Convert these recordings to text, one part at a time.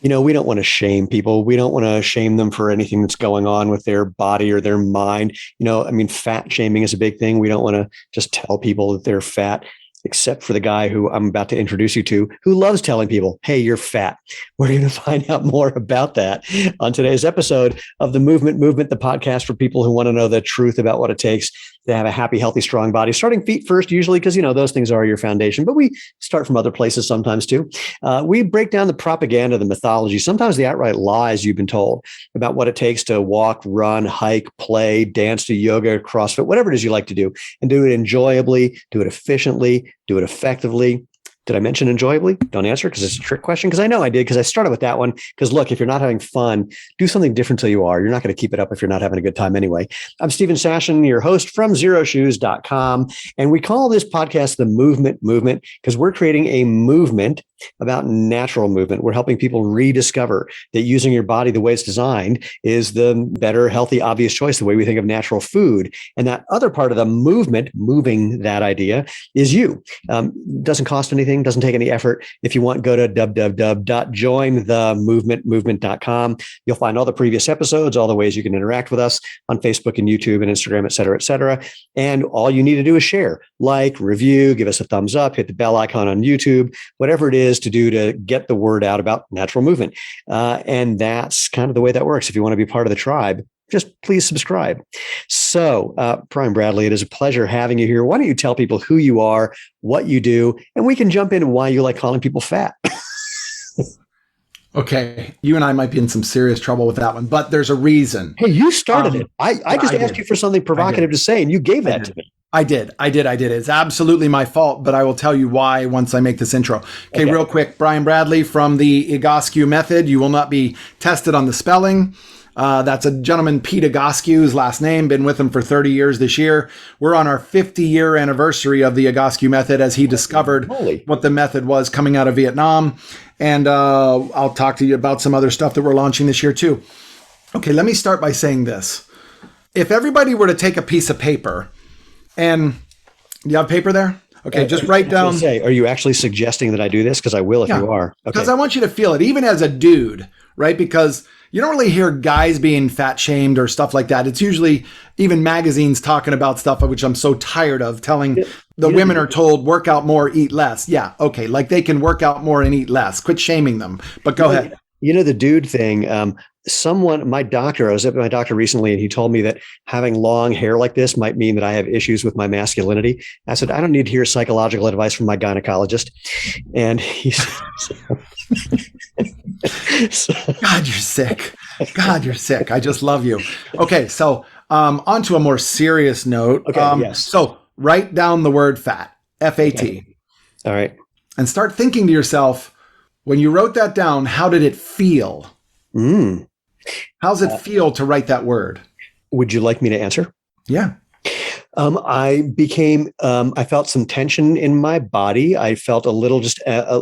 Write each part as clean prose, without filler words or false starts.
We don't want to shame people. We don't want to shame them for anything that's going on with their body or their mind. Fat shaming is a big thing. We don't want to just tell people that they're fat, except for the guy who I'm about to introduce you to, who loves telling people, hey, you're fat. We're going to find out more about that on today's episode of The Movement, the podcast for people who want to know the truth about what it takes to have a happy, healthy, strong body. Starting feet first, usually, because, those things are your foundation, but we start from other places sometimes too. We break down the propaganda, the mythology, sometimes the outright lies you've been told about what it takes to walk, run, hike, play, dance, do yoga, CrossFit, whatever it is you like to do, and do it enjoyably, do it efficiently, do it effectively. Did I mention enjoyably? Don't answer because it's a trick question, because I know I did, because I started with that one. Because look, if you're not having fun, do something different till you are. You're not going to keep it up if you're not having a good time anyway. I'm Steven Sashen, your host from zeroshoes.com. And we call this podcast The Movement because we're creating a movement about natural movement. We're helping people rediscover that using your body the way it's designed is the better, healthy, obvious choice, the way we think of natural food. And that other part of the movement, moving that idea, is you. Doesn't cost anything, doesn't take any effort. If you want, go to www.jointhemovement.com. You'll find all the previous episodes, all the ways you can interact with us on Facebook and YouTube and Instagram, et cetera, et cetera. And all you need to do is share, like, review, give us a thumbs up, hit the bell icon on YouTube, whatever it is to do to get the word out about natural movement. And that's kind of the way that works. If you want to be part of the tribe, just please subscribe. So, Brian Bradley, it is a pleasure having you here. Why don't you tell people who you are, what you do, and we can jump into why you like calling people fat. Okay, you and I might be in some serious trouble with that one, but there's a reason. Hey, you started it. I just asked you for something provocative to say, and you gave that to me. I did. It's absolutely my fault, but I will tell you why once I make this intro. Okay, real quick. Brian Bradley from the Egoscue Method. You will not be tested on the spelling. That's a gentleman, Pete Egoscue's last name. Been with him for 30 years this year. We're on our 50-year anniversary of the Egoscue Method, as he discovered what the method was coming out of Vietnam. And I'll talk to you about some other stuff that we're launching this year too. Okay, let me start by saying this. If everybody were to take a piece of paper, and you have paper there? Okay, just write down. Are you actually suggesting that I do this? Because I will if you are. Because I want you to feel it, even as a dude, right? Because you don't really hear guys being fat shamed or stuff like that. It's usually even magazines talking about stuff, which I'm so tired of, telling the women are told work out more, eat less. Yeah, okay, like they can work out more and eat less. Quit shaming them. But go ahead. The dude thing. My doctor, I was at my doctor recently, and he told me that having long hair like this might mean that I have issues with my masculinity. I said, I don't need to hear psychological advice from my gynecologist. And he said, God, you're sick. I just love you. Okay. So, on to a more serious note. Okay. Yes. So write down the word fat, F-A-T. Okay. All right. And start thinking to yourself, when you wrote that down, how did it feel? How's it feel to write that word? Would you like me to answer? Yeah. I felt some tension in my body. I felt a little,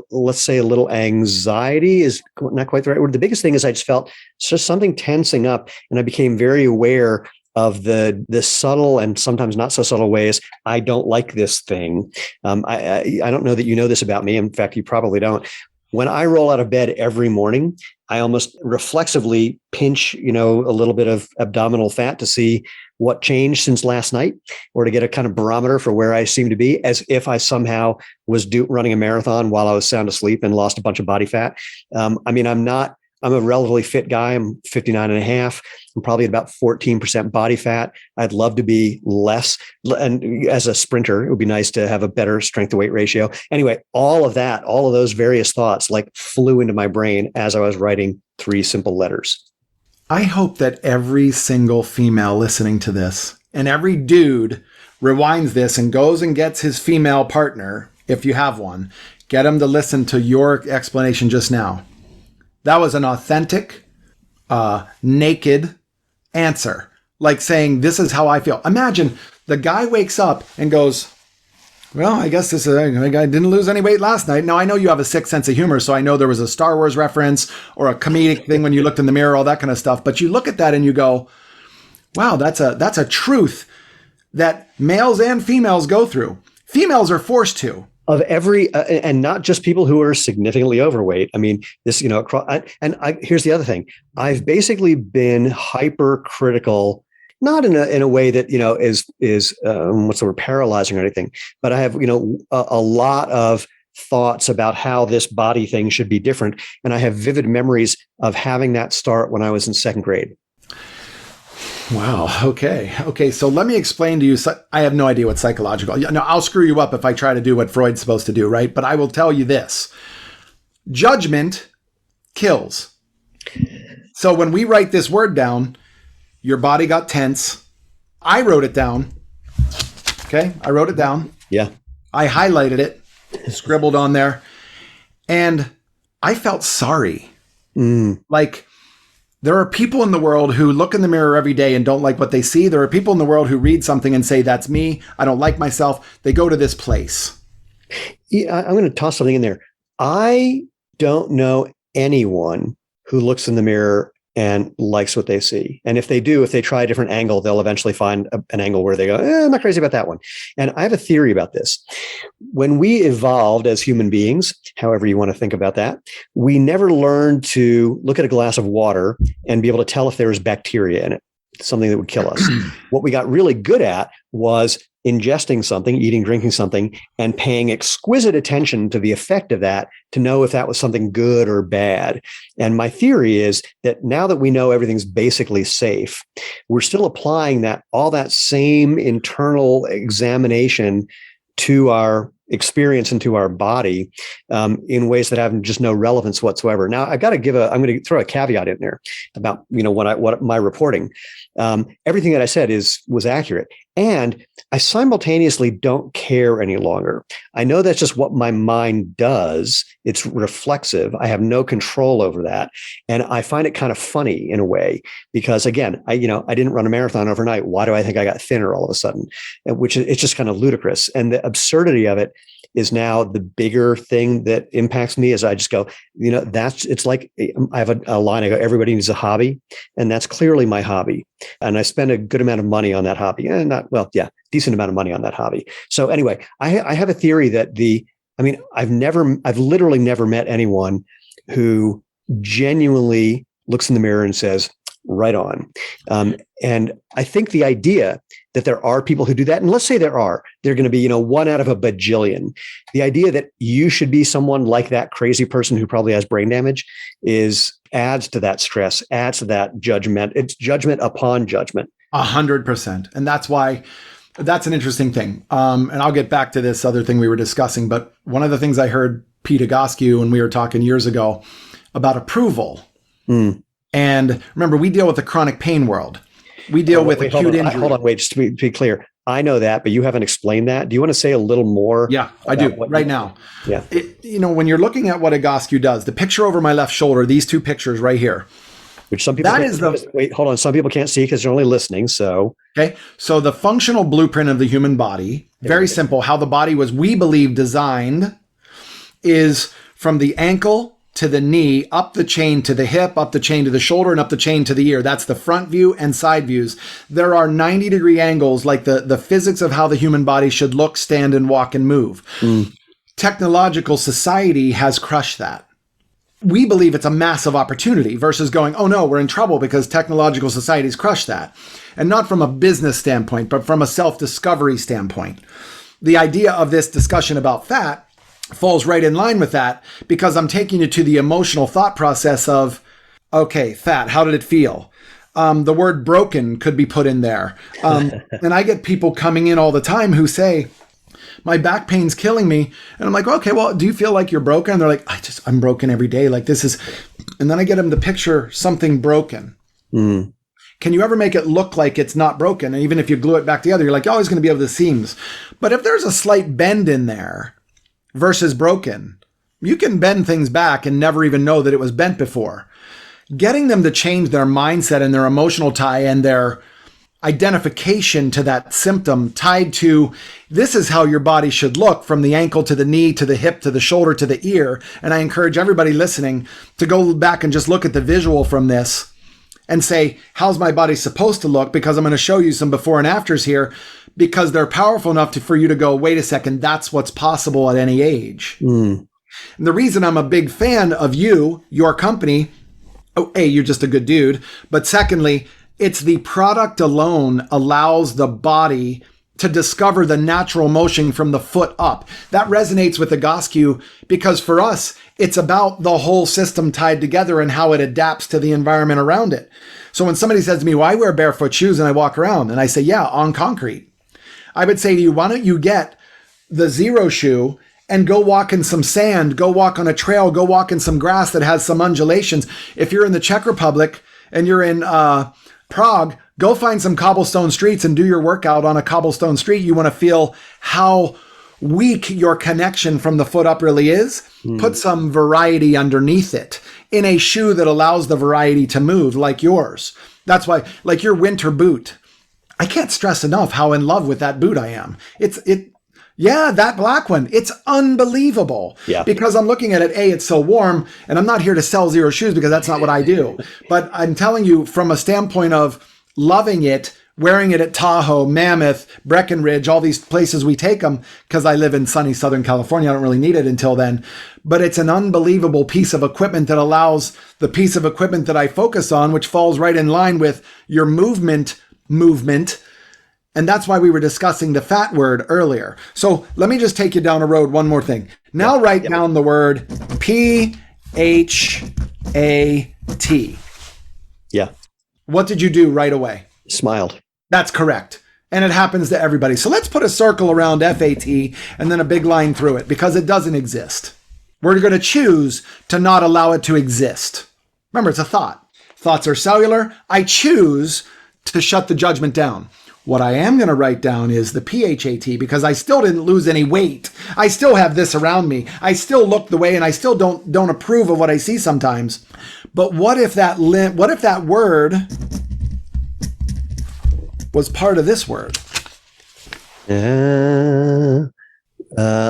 let's say a little anxiety is not quite the right word. The biggest thing is I just felt just something tensing up, and I became very aware of the subtle and sometimes not so subtle ways I don't like this thing. I don't know that you know this about me. In fact, you probably don't. When I roll out of bed every morning, I almost reflexively pinch, a little bit of abdominal fat to see what changed since last night, or to get a kind of barometer for where I seem to be, as if I somehow was running a marathon while I was sound asleep and lost a bunch of body fat. I'm a relatively fit guy. I'm 59 and a half. I'm probably at about 14% body fat. I'd love to be less. And as a sprinter, it would be nice to have a better strength to weight ratio. Anyway, all of those various thoughts like flew into my brain as I was writing 3 simple letters. I hope that every single female listening to this and every dude rewinds this and goes and gets his female partner, if you have one, get him to listen to your explanation just now. That was an authentic, naked answer. Like saying, this is how I feel. Imagine the guy wakes up and goes, well, I guess this is, I didn't lose any weight last night. Now, I know you have a sick sense of humor, so I know there was a Star Wars reference or a comedic thing when you looked in the mirror, all that kind of stuff. But you look at that and you go, wow, that's a truth that males and females go through. Females are forced to. of every, and not just people who are significantly overweight. I mean, this, here's the other thing. I've basically been hypercritical, not in a way that, is what's the word, paralyzing or anything, but I have, a lot of thoughts about how this body thing should be different. And I have vivid memories of having that start when I was in second grade. Wow. Okay. So let me explain to you. I have no idea what psychological. No, I'll screw you up if I try to do what Freud's supposed to do, right? But I will tell you this. Judgment kills. So when we write this word down, your body got tense. I wrote it down. Okay. I wrote it down. Yeah. I highlighted it, scribbled on there, and I felt sorry. Like, there are people in the world who look in the mirror every day and don't like what they see. There are people in the world who read something and say, that's me. I don't like myself. They go to this place. Yeah, I'm going to toss something in there. I don't know anyone who looks in the mirror and likes what they see. And if they do, if they try a different angle, they'll eventually find an angle where they go, I'm not crazy about that one. And I have a theory about this. When we evolved as human beings, however you want to think about that, we never learned to look at a glass of water and be able to tell if there was bacteria in it, something that would kill us. What we got really good at was ingesting something, eating, drinking something, and paying exquisite attention to the effect of that to know if that was something good or bad. And my theory is that now that we know everything's basically safe, we're still applying all that same internal examination to our experience and to our body in ways that have just no relevance whatsoever. Now, I'm going to throw a caveat in there about, what my reporting. Everything that I said was accurate. And I simultaneously don't care any longer. I know that's just what my mind does. It's reflexive. I have no control over that. And I find it kind of funny in a way, because again, I didn't run a marathon overnight. Why do I think I got thinner all of a sudden? It's just kind of ludicrous. And the absurdity of it is now the bigger thing that impacts me. As I just go, it's like I have a line. I go, everybody needs a hobby. And that's clearly my hobby. And I spend a good amount of money on that hobby, and decent amount of money on that hobby. So anyway, I have a theory that I've literally never met anyone who genuinely looks in the mirror and says, right on. And I think the idea that there are people who do that, and let's say they're going to be, one out of a bajillion. The idea that you should be someone like that crazy person who probably has brain damage adds to that stress, adds to that judgment. It's judgment upon judgment. 100%. And that's why that's an interesting thing. And I'll get back to this other thing we were discussing, but one of the things I heard Pete Egoscue when we were talking years ago about approval. And remember, we deal with the chronic pain world. We deal with acute injury. Hold on, wait, just to be clear. I know that, but you haven't explained that. Do you want to say a little more? Yeah, I do right now. Yeah. When you're looking at what Egoscue does, the picture over my left shoulder, these two pictures right here. Which some people wait, hold on. Some people can't see because they're only listening. So, okay. So the functional blueprint of the human body, very simple. How the body was, we believe, designed is from the ankle to the knee, up the chain to the hip, up the chain to the shoulder, and up the chain to the ear. That's the front view and side views. There are 90-degree angles, like the physics of how the human body should look, stand, and walk and move. Technological society has crushed that. We believe it's a massive opportunity versus going, oh no, we're in trouble because technological society's crushed that. And not from a business standpoint, but from a self-discovery standpoint. The idea of this discussion about fat falls right in line with that, because I'm taking you to the emotional thought process of, okay, fat, how did it feel? The word broken could be put in there. And I get people coming in all the time who say, my back pain's killing me. And I'm like, okay, well, do you feel like you're broken? And they're like, I'm broken every day. Like this is, and then I get them to picture something broken. Can you ever make it look like it's not broken? And even if you glue it back together, you're like, oh, it's going to be able to seams. But if there's a slight bend in there, versus broken, you can bend things back and never even know that it was bent before. Getting them to change their mindset and their emotional tie and their identification to that symptom tied to, this is how your body should look from the ankle to the knee, to the hip, to the shoulder, to the ear. And I encourage everybody listening to go back and just look at the visual from this and say, how's my body supposed to look? Because I'm going to show you some before and afters here. because they're powerful enough for you to go, wait a second, that's what's possible at any age. And the reason I'm a big fan of you, your company, A, you're just a good dude. But secondly, it's the product alone allows the body to discover the natural motion from the foot up. That resonates with Egoscue because for us, it's about the whole system tied together and how it adapts to the environment around it. So when somebody says to me, well, I wear barefoot shoes and I walk around, and I say, yeah, on concrete. I would say to you, why don't you get the zero shoe and go walk in some sand, go walk on a trail, go walk in some grass that has some undulations. If you're in the Czech Republic and you're in Prague, go find some cobblestone streets and do your workout on a cobblestone street. You want to feel how weak your connection from the foot up really is. Put some variety underneath it in a shoe that allows the variety to move like yours. That's why, like your winter boot, I can't stress enough how in love with that boot I am. Yeah, that black one. It's unbelievable. Yeah. Because I'm looking at it, A, it's so warm, and I'm not here to sell zero shoes because that's not what I do. But I'm telling you from a standpoint of loving it, wearing it at Tahoe, Mammoth, Breckenridge, all these places we take them, because I live in sunny Southern California. I don't really need it until then. But it's an unbelievable piece of equipment that allows the piece of equipment that I focus on, which falls right in line with your movement. And that's why we were discussing the fat word earlier. So let me just take you down a road. One more thing. Now write down the word P-H-A-T. Yeah. What did you do right away? Smiled. That's correct. And it happens to everybody. So let's put a circle around F-A-T and then a big line through it because it doesn't exist. We're going to choose to not allow it to exist. Remember, it's a thought. Thoughts are cellular. I choose to shut the judgment down. What I am going to write down is the P-H-A-T because I still didn't lose any weight. I still have this around me. I still look the way and I still don't approve of what I see sometimes. But what if that word was part of this word?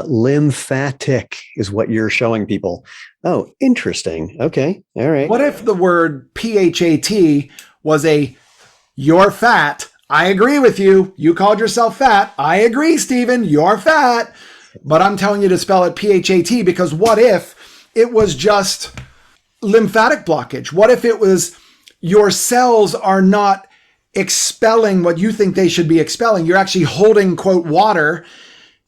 Lymphatic is what you're showing people. Oh, interesting. Okay. All right. What if the word P-H-A-T was you're fat? I agree with you. You called yourself fat. I agree, Steven. You're fat. But I'm telling you to spell it P-H-A-T because what if it was just lymphatic blockage? What if it was your cells are not expelling what you think they should be expelling? You're actually holding, quote, water.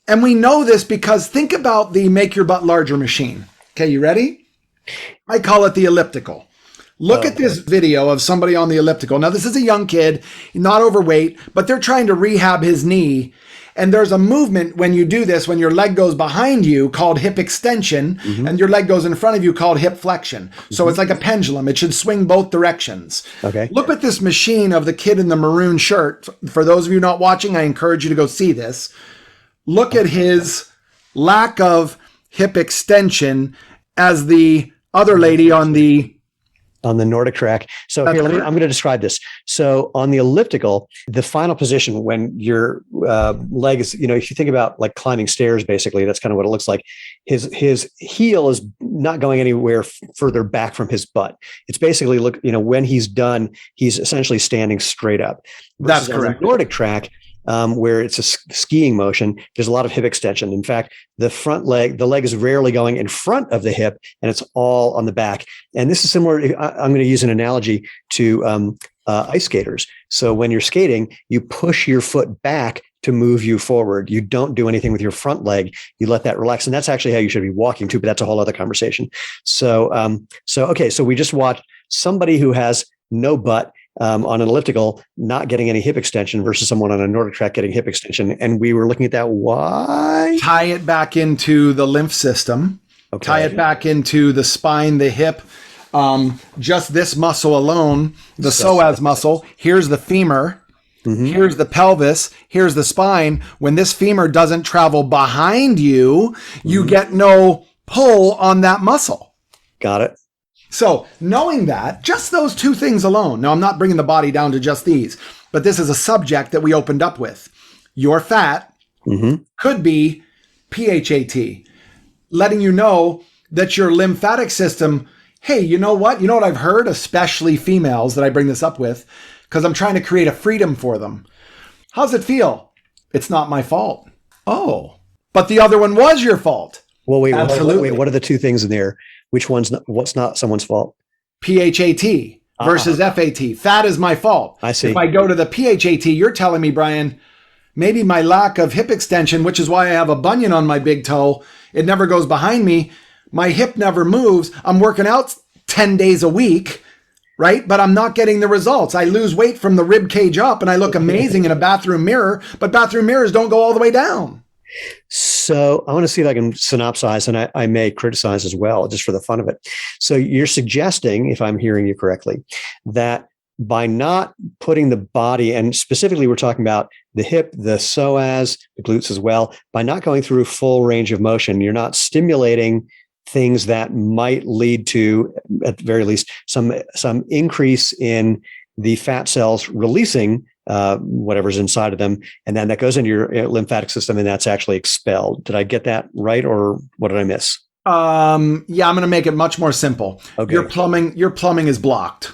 And we know this because think about the make your butt larger machine. Okay, you ready? I call it the elliptical. Look at this video of somebody on the elliptical. Now, this is a young kid, not overweight, but they're trying to rehab his knee. And there's a movement when you do this, when your leg goes behind you called hip extension, and your leg goes in front of you called hip flexion. So it's like a pendulum. It should swing both directions. Okay. Look at this machine of the kid in the maroon shirt. For those of you not watching, I encourage you to go see this. Look at his lack of hip extension as the other lady on the Nordic track. So here, I'm going to describe this. So on the elliptical, the final position when your leg is, if you think about like climbing stairs, basically, that's kind of what it looks like. His heel is not going anywhere further back from his butt. It's basically, when he's done, he's essentially standing straight up. That's correct. On the Nordic track, where it's a skiing motion, there's a lot of hip extension. In fact, the leg is rarely going in front of the hip and it's all on the back. And this is similar. I'm going to use an analogy to ice skaters. So when you're skating, you push your foot back to move you forward. You don't do anything with your front leg. You let that relax. And that's actually how you should be walking too, but that's a whole other conversation. So we just watched somebody who has no butt on an elliptical, not getting any hip extension versus someone on a Nordic track getting hip extension. And we were looking at that. Why? Tie it back into the lymph system. Okay. Tie it back into the spine, the hip. Just this muscle alone, the psoas muscle. Here's the femur. Here's the pelvis. Here's the spine. When this femur doesn't travel behind you, you get no pull on that muscle. Got it. So knowing that, just those two things alone. Now, I'm not bringing the body down to just these, but this is a subject that we opened up with. Your fat could be PHAT, letting you know that your lymphatic system, hey, you know what? You know what I've heard, especially females that I bring this up with, because I'm trying to create a freedom for them. How's it feel? It's not my fault. Oh, but the other one was your fault. Well, wait, Absolutely. what are the two things in there? What's not someone's fault? PHAT versus FAT. Fat is my fault. I see. If I go to the PHAT, you're telling me, Brian, maybe my lack of hip extension, which is why I have a bunion on my big toe, it never goes behind me. My hip never moves. I'm working out 10 days a week, right? But I'm not getting the results. I lose weight from the rib cage up and I look amazing in a bathroom mirror, but bathroom mirrors don't go all the way down. So I want to see if I can synopsize, and I may criticize as well, just for the fun of it. So you're suggesting, if I'm hearing you correctly, that by not putting the body, and specifically we're talking about the hip, the psoas, the glutes as well, by not going through full range of motion, you're not stimulating things that might lead to, at the very least, some increase in the fat cells releasing whatever's inside of them. And then that goes into your lymphatic system and that's actually expelled. Did I get that right? Or what did I miss? Yeah, I'm going to make it much more simple. Okay. Your plumbing is blocked.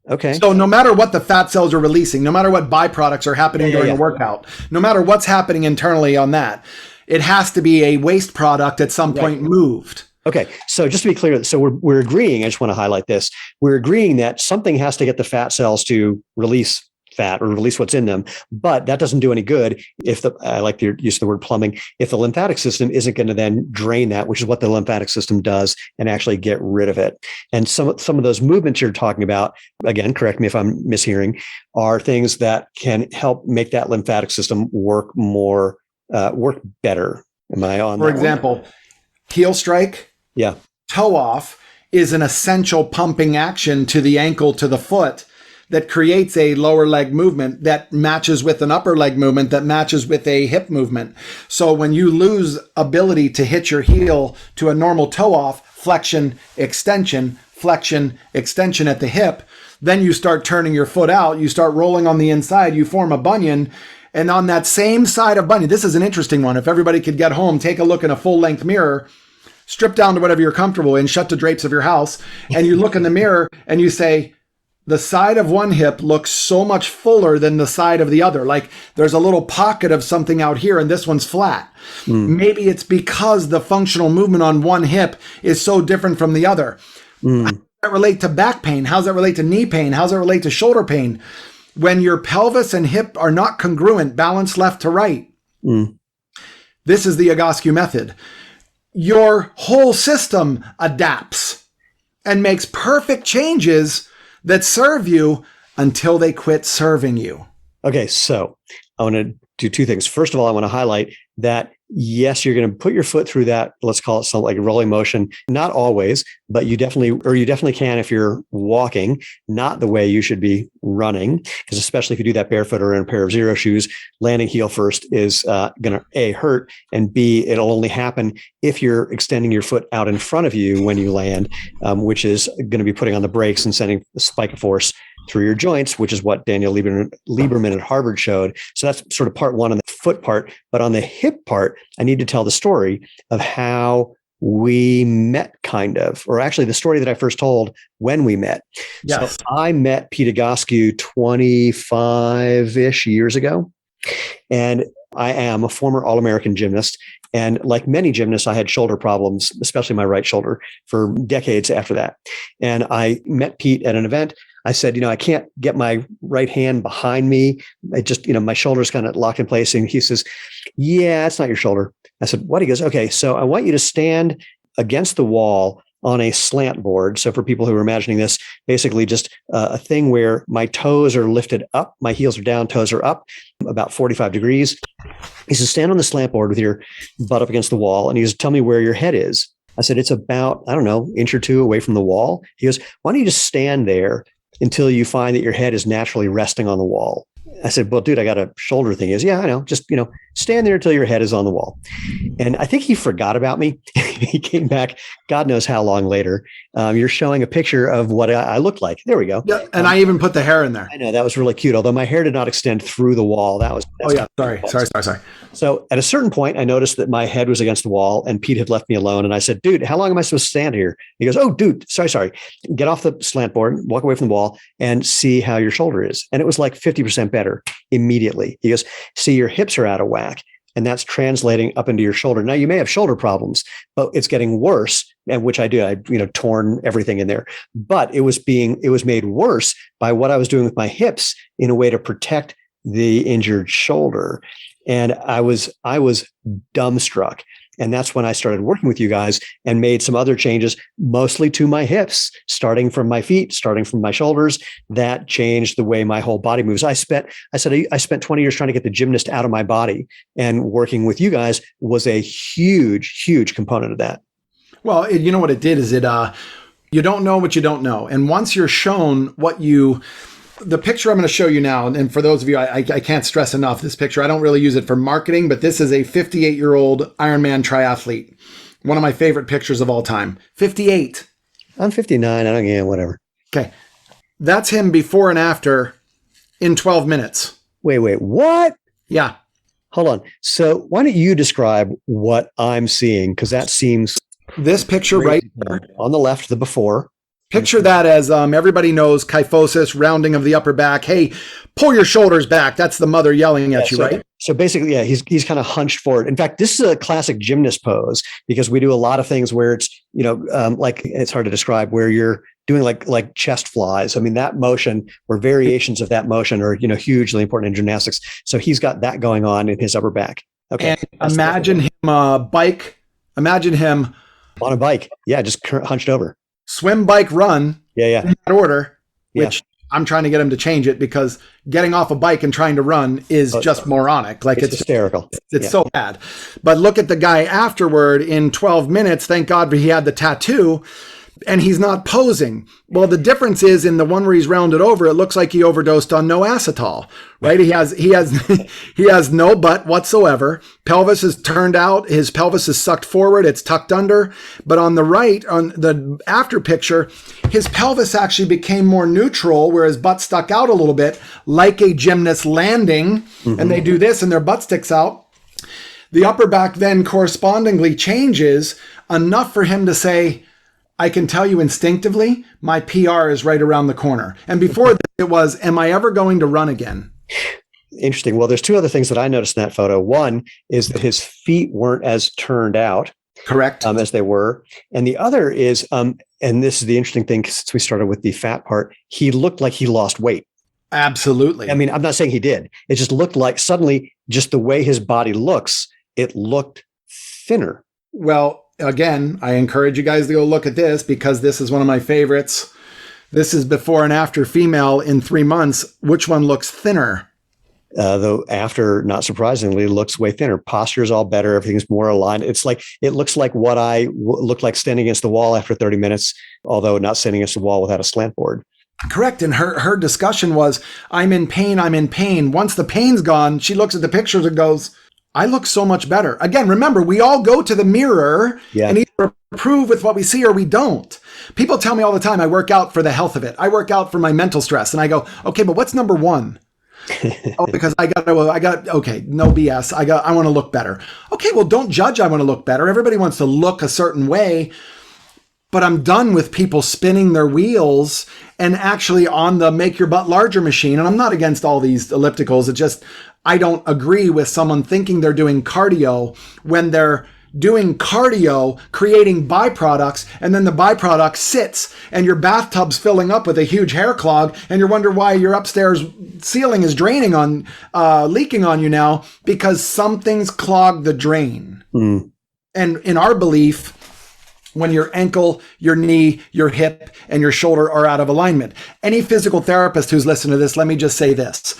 Okay. So no matter what the fat cells are releasing, no matter what byproducts are happening during a workout, no matter what's happening internally on that, it has to be a waste product at some point moved. Okay. So just to be clear, so we're agreeing, I just want to highlight this. We're agreeing that something has to get the fat cells to release fat or release what's in them, but that doesn't do any good if I like the use of the word plumbing, if the lymphatic system isn't going to then drain that, which is what the lymphatic system does, and actually get rid of it. And some of those movements you're talking about, again, correct me if I'm mishearing, are things that can help make that lymphatic system work better. Am I on? For example, heel strike, toe off is an essential pumping action to the ankle, to the foot, that creates a lower leg movement that matches with an upper leg movement that matches with a hip movement. So when you lose ability to hit your heel to a normal toe off, flexion, extension at the hip, then you start turning your foot out, you start rolling on the inside, you form a bunion. And on that same side of bunion, this is an interesting one. If everybody could get home, take a look in a full length mirror, strip down to whatever you're comfortable in, shut the drapes of your house, and you look in the mirror and you say, the side of one hip looks so much fuller than the side of the other. Like there's a little pocket of something out here and this one's flat. Maybe it's because the functional movement on one hip is so different from the other. How does that relate to back pain? How does that relate to knee pain? How does that relate to shoulder pain? When your pelvis and hip are not congruent, balanced left to right. This is the Egoscue method. Your whole system adapts and makes perfect changes that serve you until they quit serving you. Okay, so I want to do two things. First of all, I want to highlight that, yes, you're going to put your foot through that, let's call it something like rolling motion. Not always, but you definitely can if you're walking, not the way you should be running, because especially if you do that barefoot or in a pair of zero shoes, landing heel first is going to A, hurt, and B, it'll only happen if you're extending your foot out in front of you when you land, which is going to be putting on the brakes and sending a spike of force through your joints, which is what Daniel Lieberman at Harvard showed. So that's sort of part one on the foot part. But on the hip part, I need to tell the story of how we met, kind of, or actually the story that I first told when we met. Yes. So I met Pete Egoscue 25-ish years ago. And I am a former All-American gymnast. And like many gymnasts, I had shoulder problems, especially my right shoulder, for decades after that. And I met Pete at an event. I said, I can't get my right hand behind me. I just, my shoulder's kind of locked in place. And he says, yeah, it's not your shoulder. I said, what? He goes, okay, so I want you to stand against the wall on a slant board. So for people who are imagining this, basically just a thing where my toes are lifted up, my heels are down, toes are up, about 45 degrees. He says, stand on the slant board with your butt up against the wall. And he goes, tell me where your head is. I said, it's about, I don't know, inch or two away from the wall. He goes, why don't you just stand there until you find that your head is naturally resting on the wall? I said, well, dude, I got a shoulder thing. He goes, yeah, I know. Just, stand there until your head is on the wall. And I think he forgot about me. He came back, God knows how long later. You're showing a picture of what I looked like. There we go. Yeah, and I even put the hair in there. I know, that was really cute. Although my hair did not extend through the wall. Sorry. So at a certain point, I noticed that my head was against the wall and Pete had left me alone. And I said, dude, how long am I supposed to stand here? He goes, oh, dude, sorry. Get off the slant board, walk away from the wall and see how your shoulder is. And it was like 50% better immediately. He goes, see, your hips are out of whack. And that's translating up into your shoulder. Now you may have shoulder problems, but it's getting worse. And which I do, I torn everything in there, but it was made worse by what I was doing with my hips in a way to protect the injured shoulder. And I was dumbstruck. And that's when I started working with you guys and made some other changes, mostly to my hips, starting from my feet, starting from my shoulders. That changed the way my whole body moves. I spent 20 years trying to get the gymnast out of my body, and working with you guys was a huge, huge component of that. Well, you know what it did is you don't know what you don't know. And once you're shown the picture I'm going to show you now, and for those of you, I can't stress enough this picture. I don't really use it for marketing, but this is a 58-year-old Ironman triathlete. One of my favorite pictures of all time. 58. I'm 59. I don't get whatever. Okay. That's him before and after in 12 minutes. Wait, what? Yeah. Hold on. So why don't you describe what I'm seeing? Because that seems... This picture right there. On the left, the before. Picture that as everybody knows, kyphosis, rounding of the upper back. Hey, pull your shoulders back. That's the mother yelling at you, right? So basically, yeah, he's kind of hunched forward. In fact, this is a classic gymnast pose because we do a lot of things where it's, like it's hard to describe, where you're doing like chest flies. I mean, that motion or variations of that motion are, hugely important in gymnastics. So he's got that going on in his upper back. Okay. And imagine him Imagine him on a bike. Yeah, just hunched over. Swim, bike, run. Yeah. In that order, which I'm trying to get him to change it because getting off a bike and trying to run is just moronic. Like it's hysterical. It's so bad. But look at the guy afterward in 12 minutes. Thank God he had the tattoo. And he's not posing. Well, the difference is in the one where he's rounded over, it looks like he overdosed on no acetol, right? He has no butt whatsoever. Pelvis is turned out. His pelvis is sucked forward. It's tucked under. But on the right, on the after picture, his pelvis actually became more neutral, where his butt stuck out a little bit, like a gymnast landing. Mm-hmm. And they do this and their butt sticks out. The upper back then correspondingly changes enough for him to say, I can tell you instinctively, my PR is right around the corner. And before that, it was, am I ever going to run again? Interesting. Well, there's two other things that I noticed in that photo. One is that his feet weren't as turned out. Correct. As they were. And the other is, and this is the interesting thing, since we started with the fat part, he looked like he lost weight. Absolutely. I mean, I'm not saying he did. It just looked like suddenly just the way his body looks, it looked thinner. Well, again, I encourage you guys to go look at this because this is one of my favorites. This is before and after female in 3 months. Which one looks thinner? Though after, not surprisingly, looks way thinner. Posture is all better. Everything's more aligned. It looks like what I looked like standing against the wall after 30 minutes, although not standing against the wall without a slant board. Correct. And her discussion was, I'm in pain. Once the pain's gone, she looks at the pictures and goes, I look so much better. Again, remember, we all go to the mirror and either approve with what we see or we don't. People tell me all the time, I work out for the health of it. I work out for my mental stress. And I go, okay, but what's number one? Because okay, no BS. I want to look better. Okay, well, don't judge. I want to look better. Everybody wants to look a certain way. But I'm done with people spinning their wheels and actually on the make your butt larger machine. And I'm not against all these ellipticals. It just, I don't agree with someone thinking they're doing cardio when they're doing cardio, creating byproducts, and then the byproduct sits and your bathtub's filling up with a huge hair clog and you wonder why your upstairs ceiling is leaking on you now because something's clogged the drain. Mm. And in our belief, when your ankle, your knee, your hip, and your shoulder are out of alignment. Any physical therapist who's listened to this, let me just say this.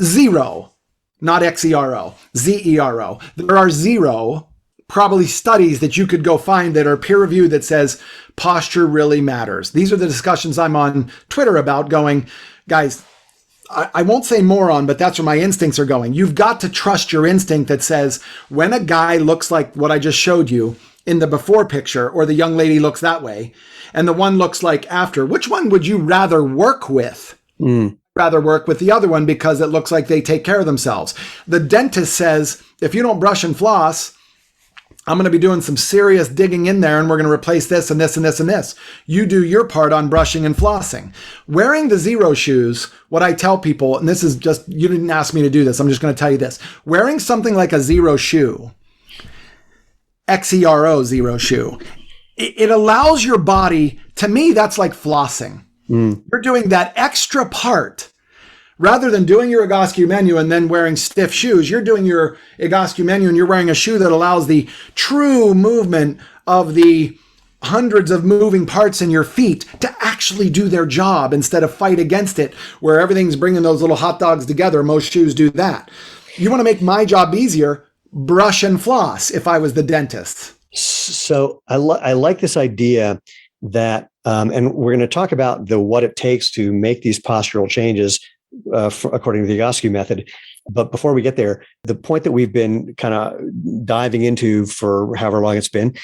Zero, not XERO, ZERO. There are zero probably studies that you could go find that are peer-reviewed that says posture really matters. These are the discussions I'm on Twitter about going, guys, I won't say moron, but that's where my instincts are going. You've got to trust your instinct that says when a guy looks like what I just showed you, in the before picture, or the young lady looks that way, and the one looks like after, which one would you rather work with? Mm. rather work with the other one because it looks like they take care of themselves. The dentist says, if you don't brush and floss, I'm going to be doing some serious digging in there and we're going to replace this and this and this and this. You do your part on brushing and flossing. Wearing the zero shoes, what I tell people, and this is just, you didn't ask me to do this, I'm just going to tell you this. Wearing something like a zero shoe, XERO zero shoe, it allows your body, to me, that's like flossing. You're doing that extra part. Rather than doing your Egoscue menu and then wearing stiff shoes, you're doing your Egoscue menu and you're wearing a shoe that allows the true movement of the hundreds of moving parts in your feet to actually do their job instead of fight against it, where everything's bringing those little hot dogs together. Most shoes do that. You want to make my job easier, brush and floss if I was the dentist. So I like this idea that, and we're going to talk about what it takes to make these postural changes according to the Egoscue method. But before we get there, the point that we've been kind of diving into for however long it's been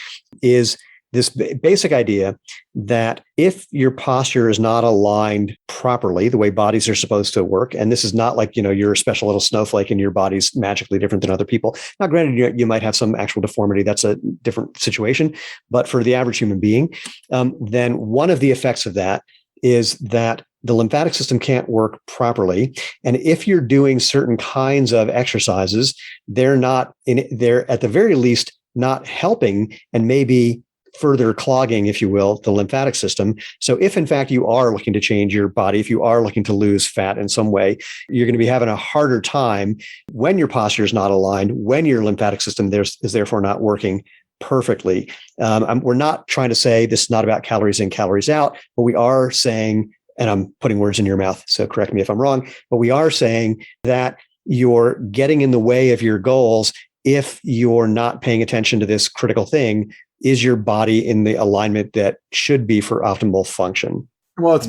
is this basic idea that if your posture is not aligned properly, the way bodies are supposed to work, and this is not like, you're a special little snowflake and your body's magically different than other people. Now, granted, you might have some actual deformity. That's a different situation. But for the average human being, then one of the effects of that is that the lymphatic system can't work properly. And if you're doing certain kinds of exercises, they're at the very least not helping and maybe further clogging, if you will, the lymphatic system. So if in fact you are looking to change your body, if you are looking to lose fat in some way, you're going to be having a harder time when your posture is not aligned, when your lymphatic system is therefore not working perfectly. We're not trying to say this is not about calories in, calories out, but we are saying, and I'm putting words in your mouth, so correct me if I'm wrong, but we are saying that you're getting in the way of your goals if you're not paying attention to this critical thing. Is your body in the alignment that should be for optimal function? Well,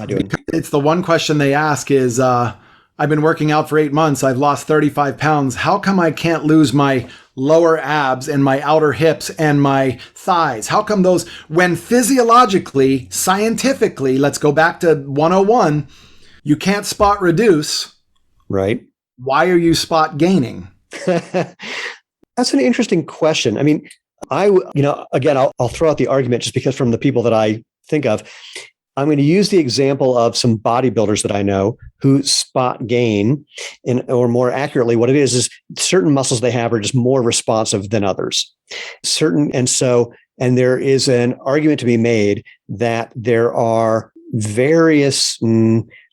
it's the one question they ask is, I've been working out for 8 months. I've lost 35 pounds. How come I can't lose my lower abs and my outer hips and my thighs? How come those, when physiologically, scientifically, let's go back to 101, you can't spot reduce. Right. Why are you spot gaining? That's an interesting question. I mean, again, I'll throw out the argument just because from the people that I think of, I'm going to use the example of some bodybuilders that I know who spot gain, or more accurately, what it is certain muscles they have are just more responsive than others. And there is an argument to be made that there are various,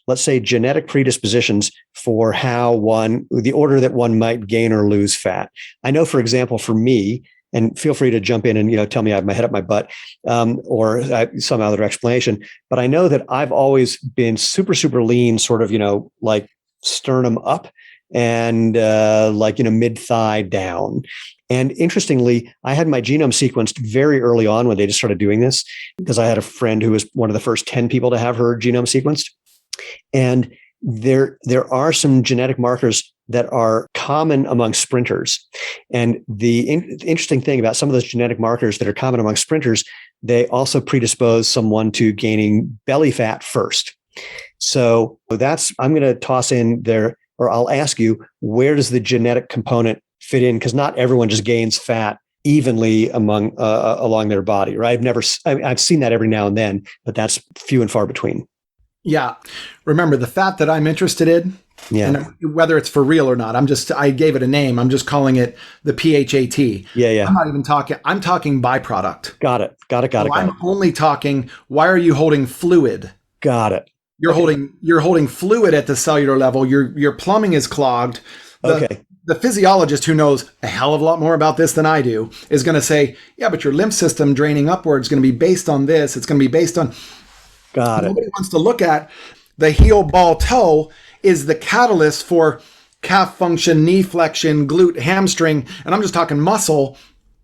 let's say, genetic predispositions for the order that one might gain or lose fat. I know, for example, for me, and feel free to jump in and tell me I have my head up my butt or some other explanation. But I know that I've always been super, super lean, sort of, like sternum up and mid thigh down. And interestingly, I had my genome sequenced very early on when they just started doing this, because I had a friend who was one of the first 10 people to have her genome sequenced. And there are some genetic markers that are common among sprinters. And the interesting thing about some of those genetic markers that are common among sprinters, they also predispose someone to gaining belly fat first. So I'm going to toss in there, or I'll ask you, where does the genetic component fit in? Because not everyone just gains fat evenly along their body, right? I've seen that every now and then, but that's few and far between. Yeah. Remember, the fat that I'm interested in, and whether it's for real or not, I gave it a name. I'm just calling it the PHAT. Yeah. I'm not even I'm talking byproduct. Got it. I'm only talking, why are you holding fluid? Got it. You're holding fluid at the cellular level. Your plumbing is clogged. The physiologist, who knows a hell of a lot more about this than I do, is going to say, yeah, but your lymph system draining upwards is going to be based on this. It's going to be based on... Got it. Nobody wants to look at the heel, ball, toe is the catalyst for calf function, knee flexion, glute, hamstring, and I'm just talking muscle.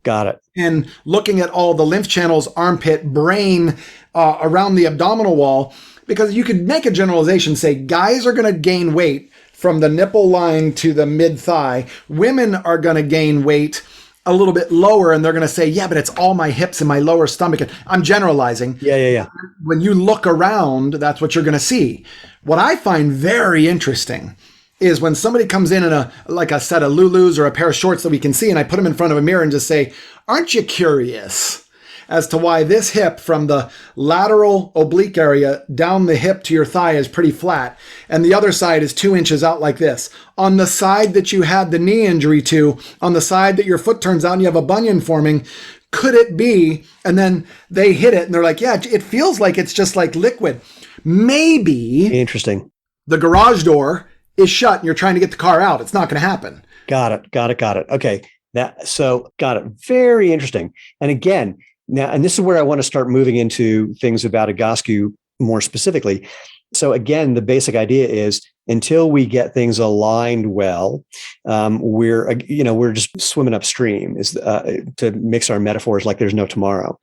Got it. And looking at all the lymph channels, armpit, brain, around the abdominal wall, because you could make a generalization, say guys are going to gain weight from the nipple line to the mid thigh. Women are going to gain weight a little bit lower, and they're going to say, yeah, but it's all my hips and my lower stomach. And I'm generalizing. Yeah. When you look around, that's what you're going to see. What I find very interesting is when somebody comes in a set of Lulus or a pair of shorts that we can see, and I put them in front of a mirror and just say, aren't you curious as to why this hip from the lateral oblique area down the hip to your thigh is pretty flat, and the other side is 2 inches out like this? On the side that you had the knee injury to, on the side that your foot turns out and you have a bunion forming, could it be? And then they hit it and they're like, yeah, it feels like it's just like liquid. Maybe Interesting. the garage door is shut and you're trying to get the car out. It's not going to happen. Got it. Okay. Got it. Very interesting. And again, now, and this is where I want to start moving into things about Egoscue more specifically. So again, the basic idea is until we get things aligned well, we're just swimming upstream, is to mix our metaphors like there's no tomorrow.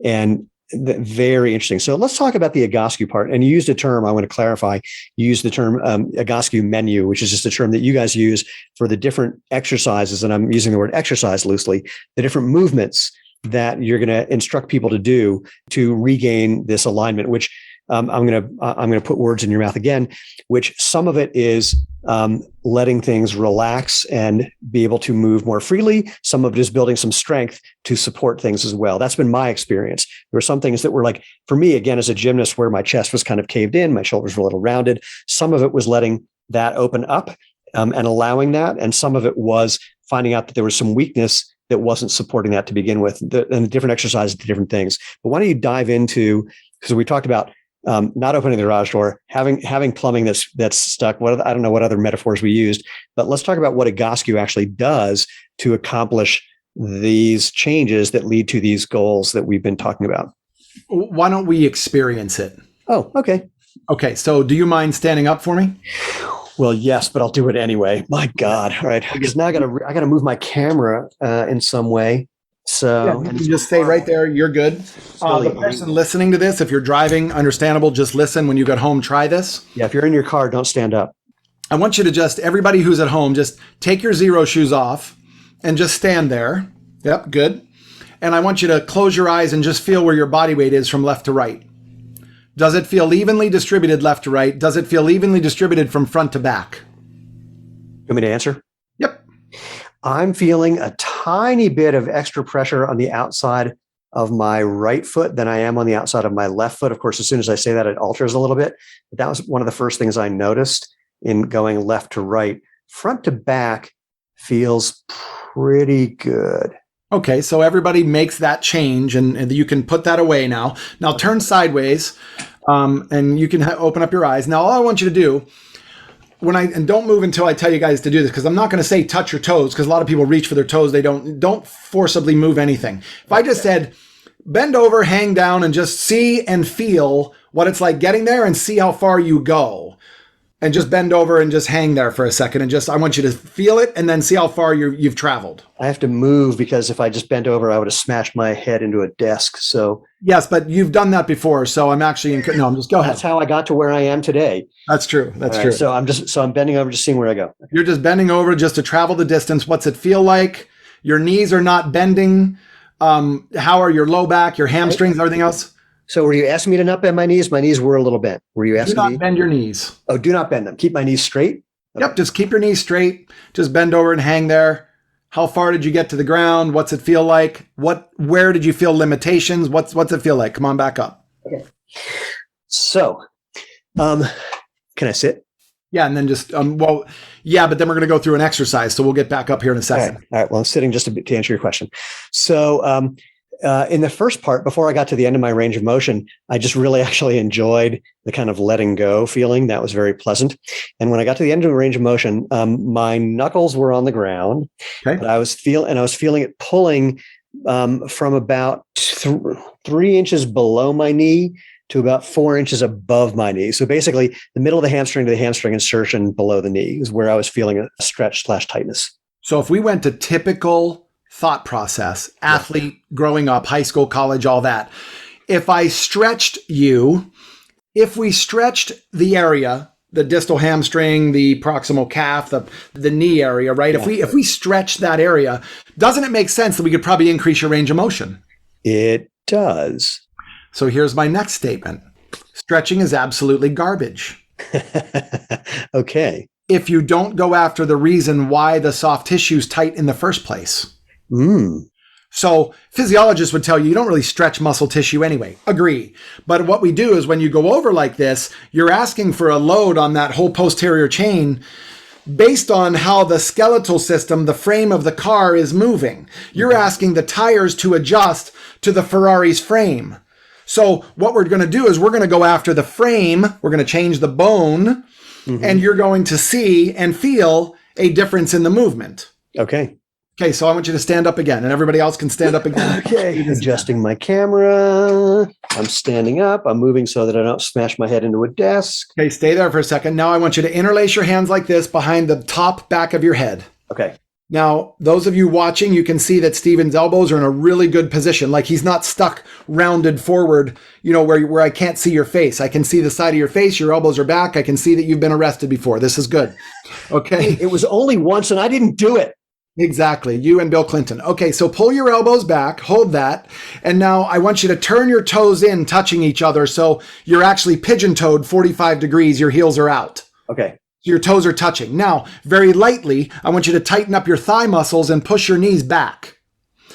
And very interesting. So let's talk about the Egoscue part. And you used a term, I want to clarify, you used the term Egoscue menu, which is just a term that you guys use for the different exercises. And I'm using the word exercise loosely, the different movements that you're going to instruct people to do to regain this alignment, which I'm going to put words in your mouth again, which some of it is letting things relax and be able to move more freely. Some of it is building some strength to support things as well. That's been my experience. There were some things that were like, for me, again, as a gymnast, where my chest was kind of caved in, my shoulders were a little rounded. Some of it was letting that open up and allowing that. And some of it was finding out that there was some weakness that wasn't supporting that to begin with, and the different exercises, the different things. But why don't you dive into, because we talked about not opening the garage door, having plumbing that's stuck. I don't know what other metaphors we used, but let's talk about what Egoscue actually does to accomplish these changes that lead to these goals that we've been talking about. Why don't we experience it? Oh, okay. Okay, so do you mind standing up for me? Well, yes, but I'll do it anyway. My God. All right. Because now I got to move my camera in some way. So you can just stay right there. You're good. The person listening to this, if you're driving, understandable, just listen. When you get home, try this. Yeah. If you're in your car, don't stand up. I want you to everybody who's at home, just take your zero shoes off and just stand there. Yep. Good. And I want you to close your eyes and just feel where your body weight is from left to right. Does it feel evenly distributed left to right? Does it feel evenly distributed from front to back? You want me to answer? Yep. I'm feeling a tiny bit of extra pressure on the outside of my right foot than I am on the outside of my left foot. Of course, as soon as I say that, it alters a little bit. But that was one of the first things I noticed in going left to right. Front to back feels pretty good. Okay, so everybody makes that change, and you can put that away now. Now turn sideways, and you can open up your eyes. Now, all I want you to do, and don't move until I tell you guys to do this, because I'm not going to say touch your toes, because a lot of people reach for their toes. They don't forcibly move anything. If I just said, bend over, hang down, and just see and feel what it's like getting there and see how far you go. And just bend over and just hang there for a second. And I want you to feel it and then see how far you've traveled. I have to move because if I just bent over, I would have smashed my head into a desk. So yes, but you've done that before. So I'm actually, just go ahead. That's how I got to where I am today. That's true. That's true. So I'm bending over, just seeing where I go. Okay. You're just bending over just to travel the distance. What's it feel like? Your knees are not bending. How are your low back, your hamstrings, everything else? So were you asking me to not bend my knees? My knees were a little bent. Were you asking me? Do not bend your knees. Oh, do not bend them. Keep my knees straight? Okay. Yep, just keep your knees straight. Just bend over and hang there. How far did you get to the ground? What's it feel like? Where did you feel limitations? What's it feel like? Come on back up. Okay. So, can I sit? Yeah, and then just, but then we're going to go through an exercise. So we'll get back up here in a second. All right. Well, I'm sitting just to answer your question. So, in the first part, before I got to the end of my range of motion, I just really actually enjoyed the kind of letting go feeling. That was very pleasant. And when I got to the end of the range of motion, my knuckles were on the ground, okay. But I was feeling it pulling from about 3 inches below my knee to about 4 inches above my knee. So basically the middle of the hamstring to the hamstring insertion below the knee is where I was feeling a stretch/tightness. So if we went to typical thought process, athlete, growing up, high school, college, all that. If we stretched the area the distal hamstring, the proximal calf, the knee area, right? Yeah. If we stretch that area, doesn't it make sense that we could probably increase your range of motion? It does. So here's my next statement. Stretching is absolutely garbage. Okay. If you don't go after the reason why the soft tissue is tight in the first place. So physiologists would tell you don't really stretch muscle tissue anyway. Agree. But what we do is when you go over like this, you're asking for a load on that whole posterior chain based on how the skeletal system, the frame of the car is moving. You're asking the tires to adjust to the Ferrari's frame. So what we're going to do is we're going to go after the frame. We're going to change the bone and you're going to see and feel a difference in the movement. Okay. Okay, so I want you to stand up again, and everybody else can stand up again. Okay, adjusting my camera. I'm standing up. I'm moving so that I don't smash my head into a desk. Okay, stay there for a second. Now I want you to interlace your hands like this behind the top back of your head. Okay. Now, those of you watching, you can see that Steven's elbows are in a really good position. Like he's not stuck rounded forward, where I can't see your face. I can see the side of your face. Your elbows are back. I can see that you've been arrested before. This is good. Okay. It was only once and I didn't do it. Exactly. You and Bill Clinton. Okay, so pull your elbows back, hold that. And now I want you to turn your toes in, touching each other. So you're actually pigeon-toed 45 degrees. Your heels are out. Okay. Your toes are touching. Now, very lightly, I want you to tighten up your thigh muscles and push your knees back.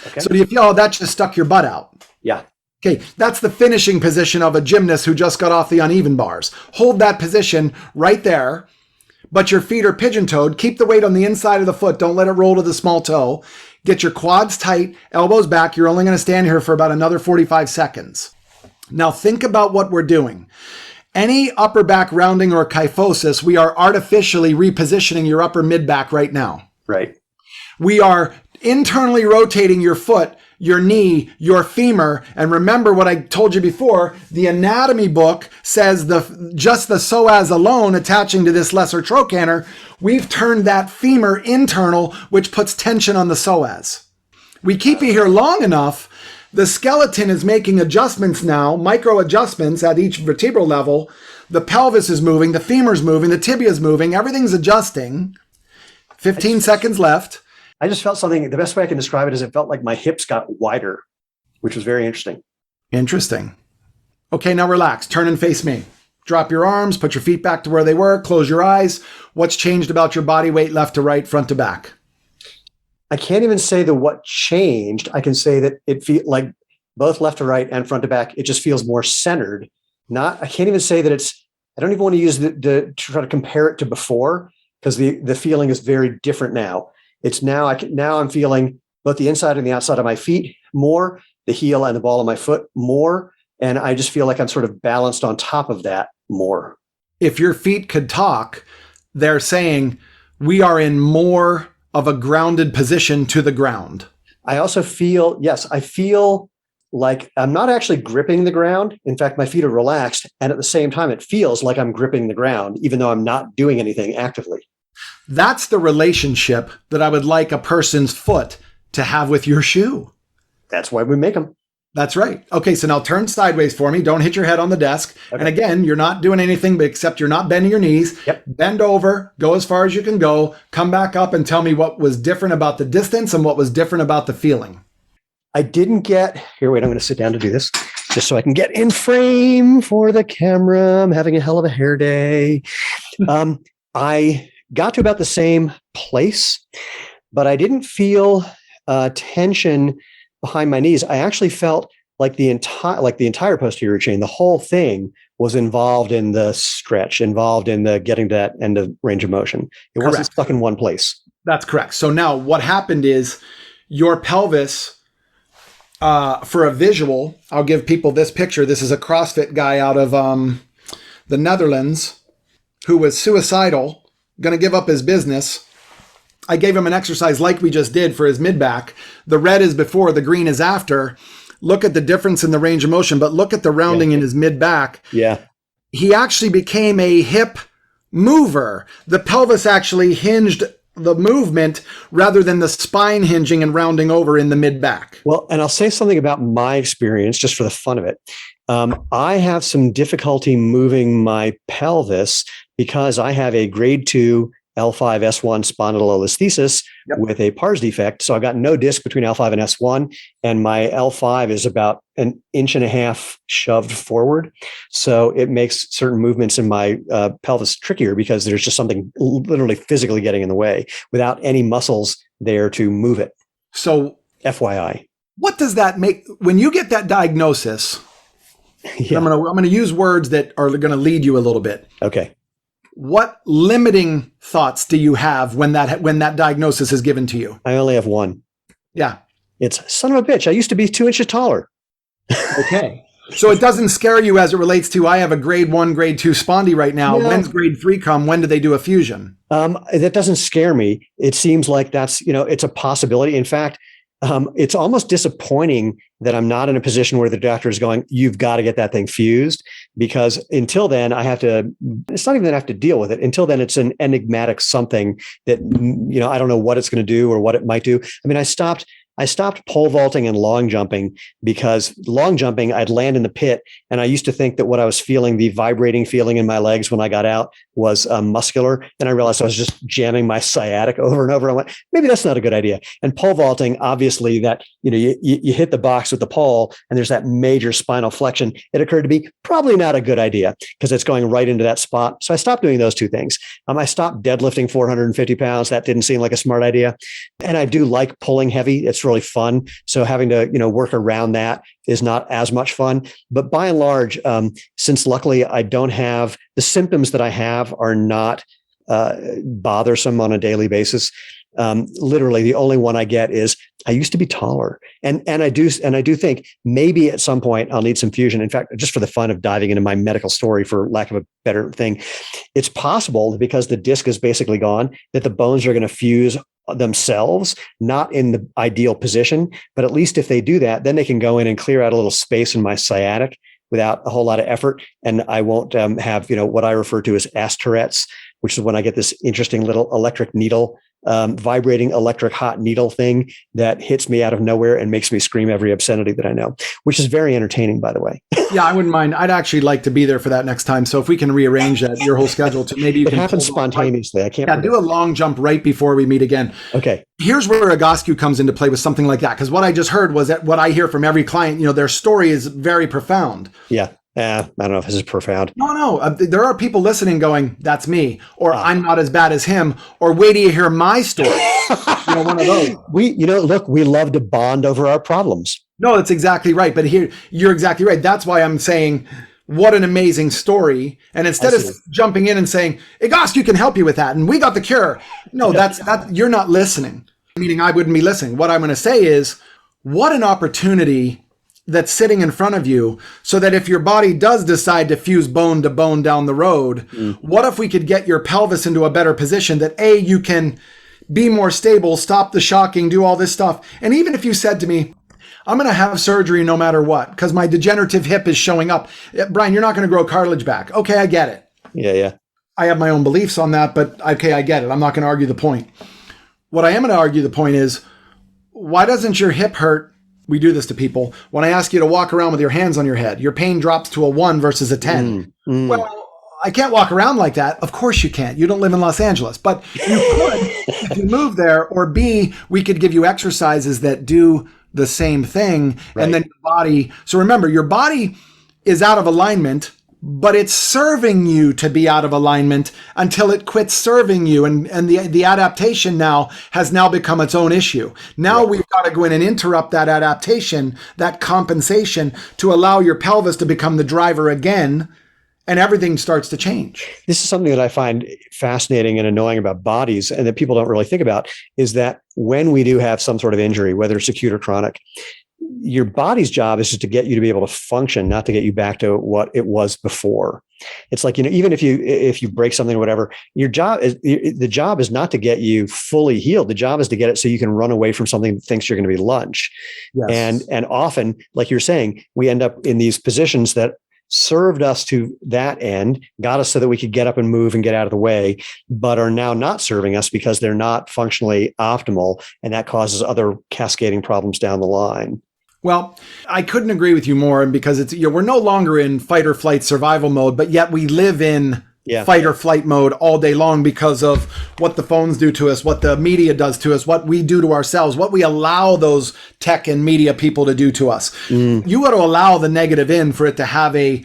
Okay. So do you feel that just stuck your butt out? Yeah. Okay, that's the finishing position of a gymnast who just got off the uneven bars. Hold that position right there. But your feet are pigeon-toed. Keep the weight on the inside of the foot. Don't let it roll to the small toe. Get your quads tight, elbows back. You're only going to stand here for about another 45 seconds. Now think about what we're doing. Any upper back rounding or kyphosis, we are artificially repositioning your upper mid-back right now. Right. We are internally rotating your foot, your knee, your femur. And remember what I told you before, the anatomy book says just the psoas alone attaching to this lesser trochanter, we've turned that femur internal, which puts tension on the psoas. We keep you here long enough, the skeleton is making adjustments now, micro adjustments at each vertebral level. The pelvis is moving, the femur's moving, the tibia is moving, everything's adjusting. 15 seconds left. I just felt something, the best way I can describe it is it felt like my hips got wider, which was very interesting. Interesting. Okay, now relax. Turn and face me. Drop your arms, put your feet back to where they were, close your eyes. What's changed about your body weight left to right, front to back? I can't even say what changed. I can say that it feels like both left to right and front to back, it just feels more centered. I can't even say that I don't even want to use to try to compare it to before because the feeling is very different now. It's now I'm feeling both the inside and the outside of my feet more, the heel and the ball of my foot more. And I just feel like I'm sort of balanced on top of that more. If your feet could talk, they're saying we are in more of a grounded position to the ground. I also feel like I'm not actually gripping the ground. In fact, my feet are relaxed. And at the same time, it feels like I'm gripping the ground, even though I'm not doing anything actively. That's the relationship that I would like a person's foot to have with your shoe. That's why we make them. That's right. Okay, so now turn sideways for me. Don't hit your head on the desk. Okay. And again, you're not doing anything but except you're not bending your knees. Yep. Bend over, go as far as you can go, come back up and tell me what was different about the distance and what was different about the feeling. I didn't get, here, wait, I'm going to sit down to do this just so I can get in frame for the camera. I'm having a hell of a hair day. I got to about the same place, but I didn't feel tension behind my knees. I actually felt like the entire posterior chain, the whole thing was involved in the stretch, involved in the getting to that end of range of motion. It wasn't stuck in one place. That's correct. So now what happened is your pelvis, for a visual, I'll give people this picture. This is a CrossFit guy out of the Netherlands who was suicidal, going to give up his business. I gave him an exercise like we just did for his mid-back. The red is before, the green is after. Look at the difference in the range of motion, but look at the rounding in his mid-back. Yeah. He actually became a hip mover. The pelvis actually hinged the movement rather than the spine hinging and rounding over in the mid-back. Well, and I'll say something about my experience just for the fun of it. I have some difficulty moving my pelvis because I have a grade 2 L5 S1 spondylolisthesis with a pars defect. So I've got no disc between L5 and S1, and my L5 is about 1.5 inches shoved forward. So it makes certain movements in my pelvis trickier because there's just something literally physically getting in the way without any muscles there to move it. So FYI. What does that make when you get that diagnosis? Yeah. I'm going to use words that are going to lead you a little bit. Okay. What limiting thoughts do you have when that diagnosis is given to you? I only have one. Yeah. It's son of a bitch. I used to be 2 inches taller. Okay. So it doesn't scare you as it relates to, I have a grade 1, grade 2 spondy right now. No. When's grade 3 come? When do they do a fusion? That doesn't scare me. It seems like that's, it's a possibility. In fact, it's almost disappointing that I'm not in a position where the doctor is going, you've got to get that thing fused, because until then it's not even that I have to deal with it. Until then, it's an enigmatic something that, I don't know what it's going to do or what it might do. I mean, I stopped pole vaulting and long jumping because long jumping, I'd land in the pit. And I used to think that what I was feeling, the vibrating feeling in my legs when I got out, was muscular. And I realized I was just jamming my sciatic over and over. I went, maybe that's not a good idea. And pole vaulting, obviously that, you hit the box with the pole and there's that major spinal flexion. It occurred to me probably not a good idea because it's going right into that spot. So I stopped doing those two things. I stopped deadlifting 450 pounds. That didn't seem like a smart idea. And I do like pulling heavy. It's really fun. So having to, work around that is not as much fun. But by and large, since luckily I don't have the symptoms that I have are not bothersome on a daily basis. Literally the only one I get is I used to be taller. And I do think maybe at some point I'll need some fusion. In fact, just for the fun of diving into my medical story, for lack of a better thing, it's possible that because the disc is basically gone, that the bones are going to fuse themselves, not in the ideal position, but at least if they do that, then they can go in and clear out a little space in my sciatic without a whole lot of effort. And I won't have, what I refer to as Tourette's, which is when I get this interesting little electric needle, vibrating electric hot needle thing that hits me out of nowhere and makes me scream every obscenity that I know, which is very entertaining, by the way. Yeah, I wouldn't mind. I'd actually like to be there for that next time. So if we can rearrange that, your whole schedule to maybe it happens spontaneously. I can't. Yeah, do a long jump right before we meet again. Okay. Here's where Egoscue comes into play with something like that. Because what I just heard was that what I hear from every client, their story is very profound. Yeah. I don't know if this is profound. No. There are people listening going, that's me, or I'm not as bad as him, or wait till you hear my story. One of those. We love to bond over our problems. No, that's exactly right. But here, you're exactly right. That's why I'm saying, what an amazing story. And instead of jumping in and saying, Egoscue can help you with that, and we got the cure. No, you're not listening. Meaning I wouldn't be listening. What I'm going to say is, what an opportunity that's sitting in front of you, so that if your body does decide to fuse bone to bone down the road, what if we could get your pelvis into a better position that you can be more stable, stop the shocking, do all this stuff. And even if you said to me, I'm going to have surgery no matter what, because my degenerative hip is showing up. Brian, you're not going to grow cartilage back. Okay, I get it. Yeah. I have my own beliefs on that, but okay, I get it. I'm not going to argue the point. What I am going to argue the point is, why doesn't your hip hurt? We do this to people. When I ask you to walk around with your hands on your head, your pain drops to a 1 versus a 10. Well, I can't walk around like that. Of course you can't. You don't live in Los Angeles, but you could if you move there. Or B, we could give you exercises that do the same thing. Right. And then your body. So remember, your body is out of alignment, but it's serving you to be out of alignment until it quits serving you. And the adaptation now has become its own issue. Now we've got to go in and interrupt that adaptation, that compensation, to allow your pelvis to become the driver again, and everything starts to change. This is something that I find fascinating and annoying about bodies, and that people don't really think about, is that when we do have some sort of injury, whether it's acute or chronic, your body's job is just to get you to be able to function, not to get you back to what it was before. It's like, even if you break something or whatever, the job is not to get you fully healed. The job is to get it so you can run away from something that thinks you're going to be lunch. Yes. And often, like you're saying, we end up in these positions that served us to that end, got us so that we could get up and move and get out of the way, but are now not serving us because they're not functionally optimal. And that causes other cascading problems down the line. Well, I couldn't agree with you more, because we're no longer in fight or flight survival mode, but yet we live in fight or flight mode all day long because of what the phones do to us, what the media does to us, what we do to ourselves, what we allow those tech and media people to do to us. You got to allow the negative in for it to have a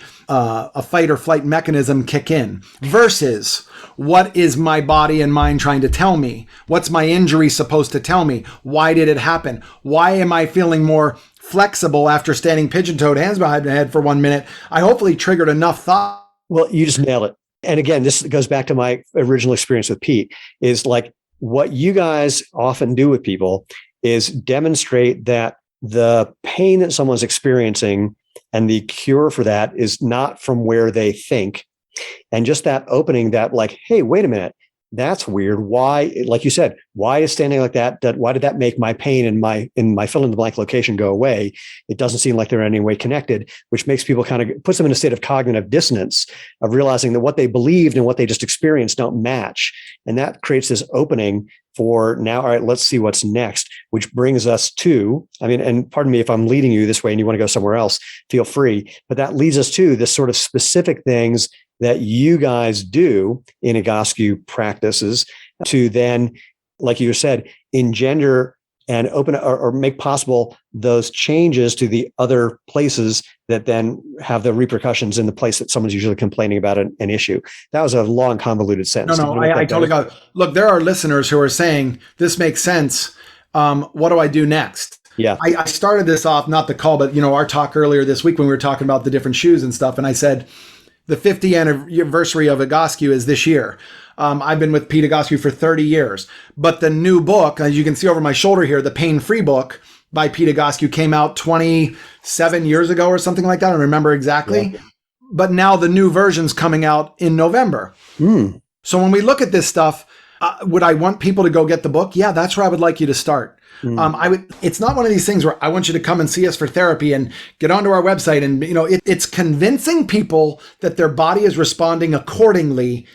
fight or flight mechanism kick in, versus what is my body and mind trying to tell me? What's my injury supposed to tell me? Why did it happen? Why am I feeling more flexible after standing pigeon-toed, hands behind my head for 1 minute? I hopefully triggered enough thought. Well, you just nailed it. And again, this goes back to my original experience with Pete, is like what you guys often do with people is demonstrate that the pain that someone's experiencing and the cure for that is not from where they think. And just that opening that like, hey, wait a minute, that's weird. Why, like you said, why is standing like that? Why did that make my pain in my fill in the blank location go away? It doesn't seem like they're in any way connected, which makes people kind of puts them in a state of cognitive dissonance of realizing that what they believed and what they just experienced don't match. And that creates this opening for now, all right, let's see what's next, which brings us to, I mean, and pardon me if I'm leading you this way and you want to go somewhere else, feel free. But that leads us to this sort of specific things that you guys do in Egoscue practices to then, like you said, engender and open or make possible those changes to the other places that then have the repercussions in the place that someone's usually complaining about an issue. That was a long, convoluted sentence. No, I totally got it. Look, there are listeners who are saying, this makes sense. What do I do next? Yeah. I started this off, not the call, but our talk earlier this week when we were talking about the different shoes and stuff. And I said, the 50th anniversary of Egoscue is this year. I've been with Pete Egoscue for 30 years. But the new book, as you can see over my shoulder here, the Pain-Free book by Pete Egoscue came out 27 years ago or something like that. I don't remember exactly. Yeah. But now the new version's coming out in November. So when we look at this stuff, would I want people to go get the book? Yeah, that's where I would like you to start. It's not one of these things where I want you to come and see us for therapy and get onto our website. And, it's convincing people that their body is responding accordingly,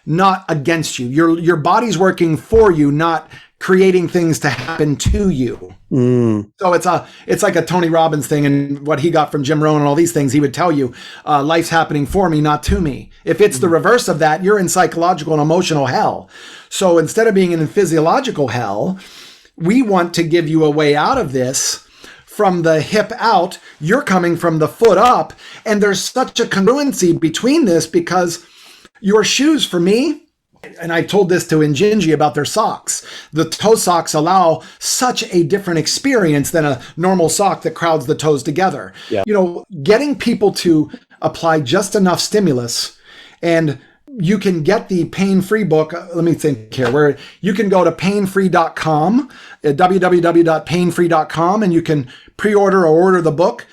not against you. Your body's working for you, not creating things to happen to you. So it's like a Tony Robbins thing, and what he got from Jim Rohn and all these things. He would tell you, life's happening for me, not to me. If it's the reverse of that, you're in psychological and emotional hell. So instead of being in physiological hell, we want to give you a way out of this. From the hip out, you're coming from the foot up. And there's such a congruency between this, because your shoes, for me, and I told this to Injinji about their socks, the toe socks allow such a different experience than a normal sock that crowds the toes together. Yeah. Getting people to apply just enough stimulus, and you can get the Pain-Free book. Let me think here, where you can go to painfree.com, www.painfree.com, and you can pre-order or order the book.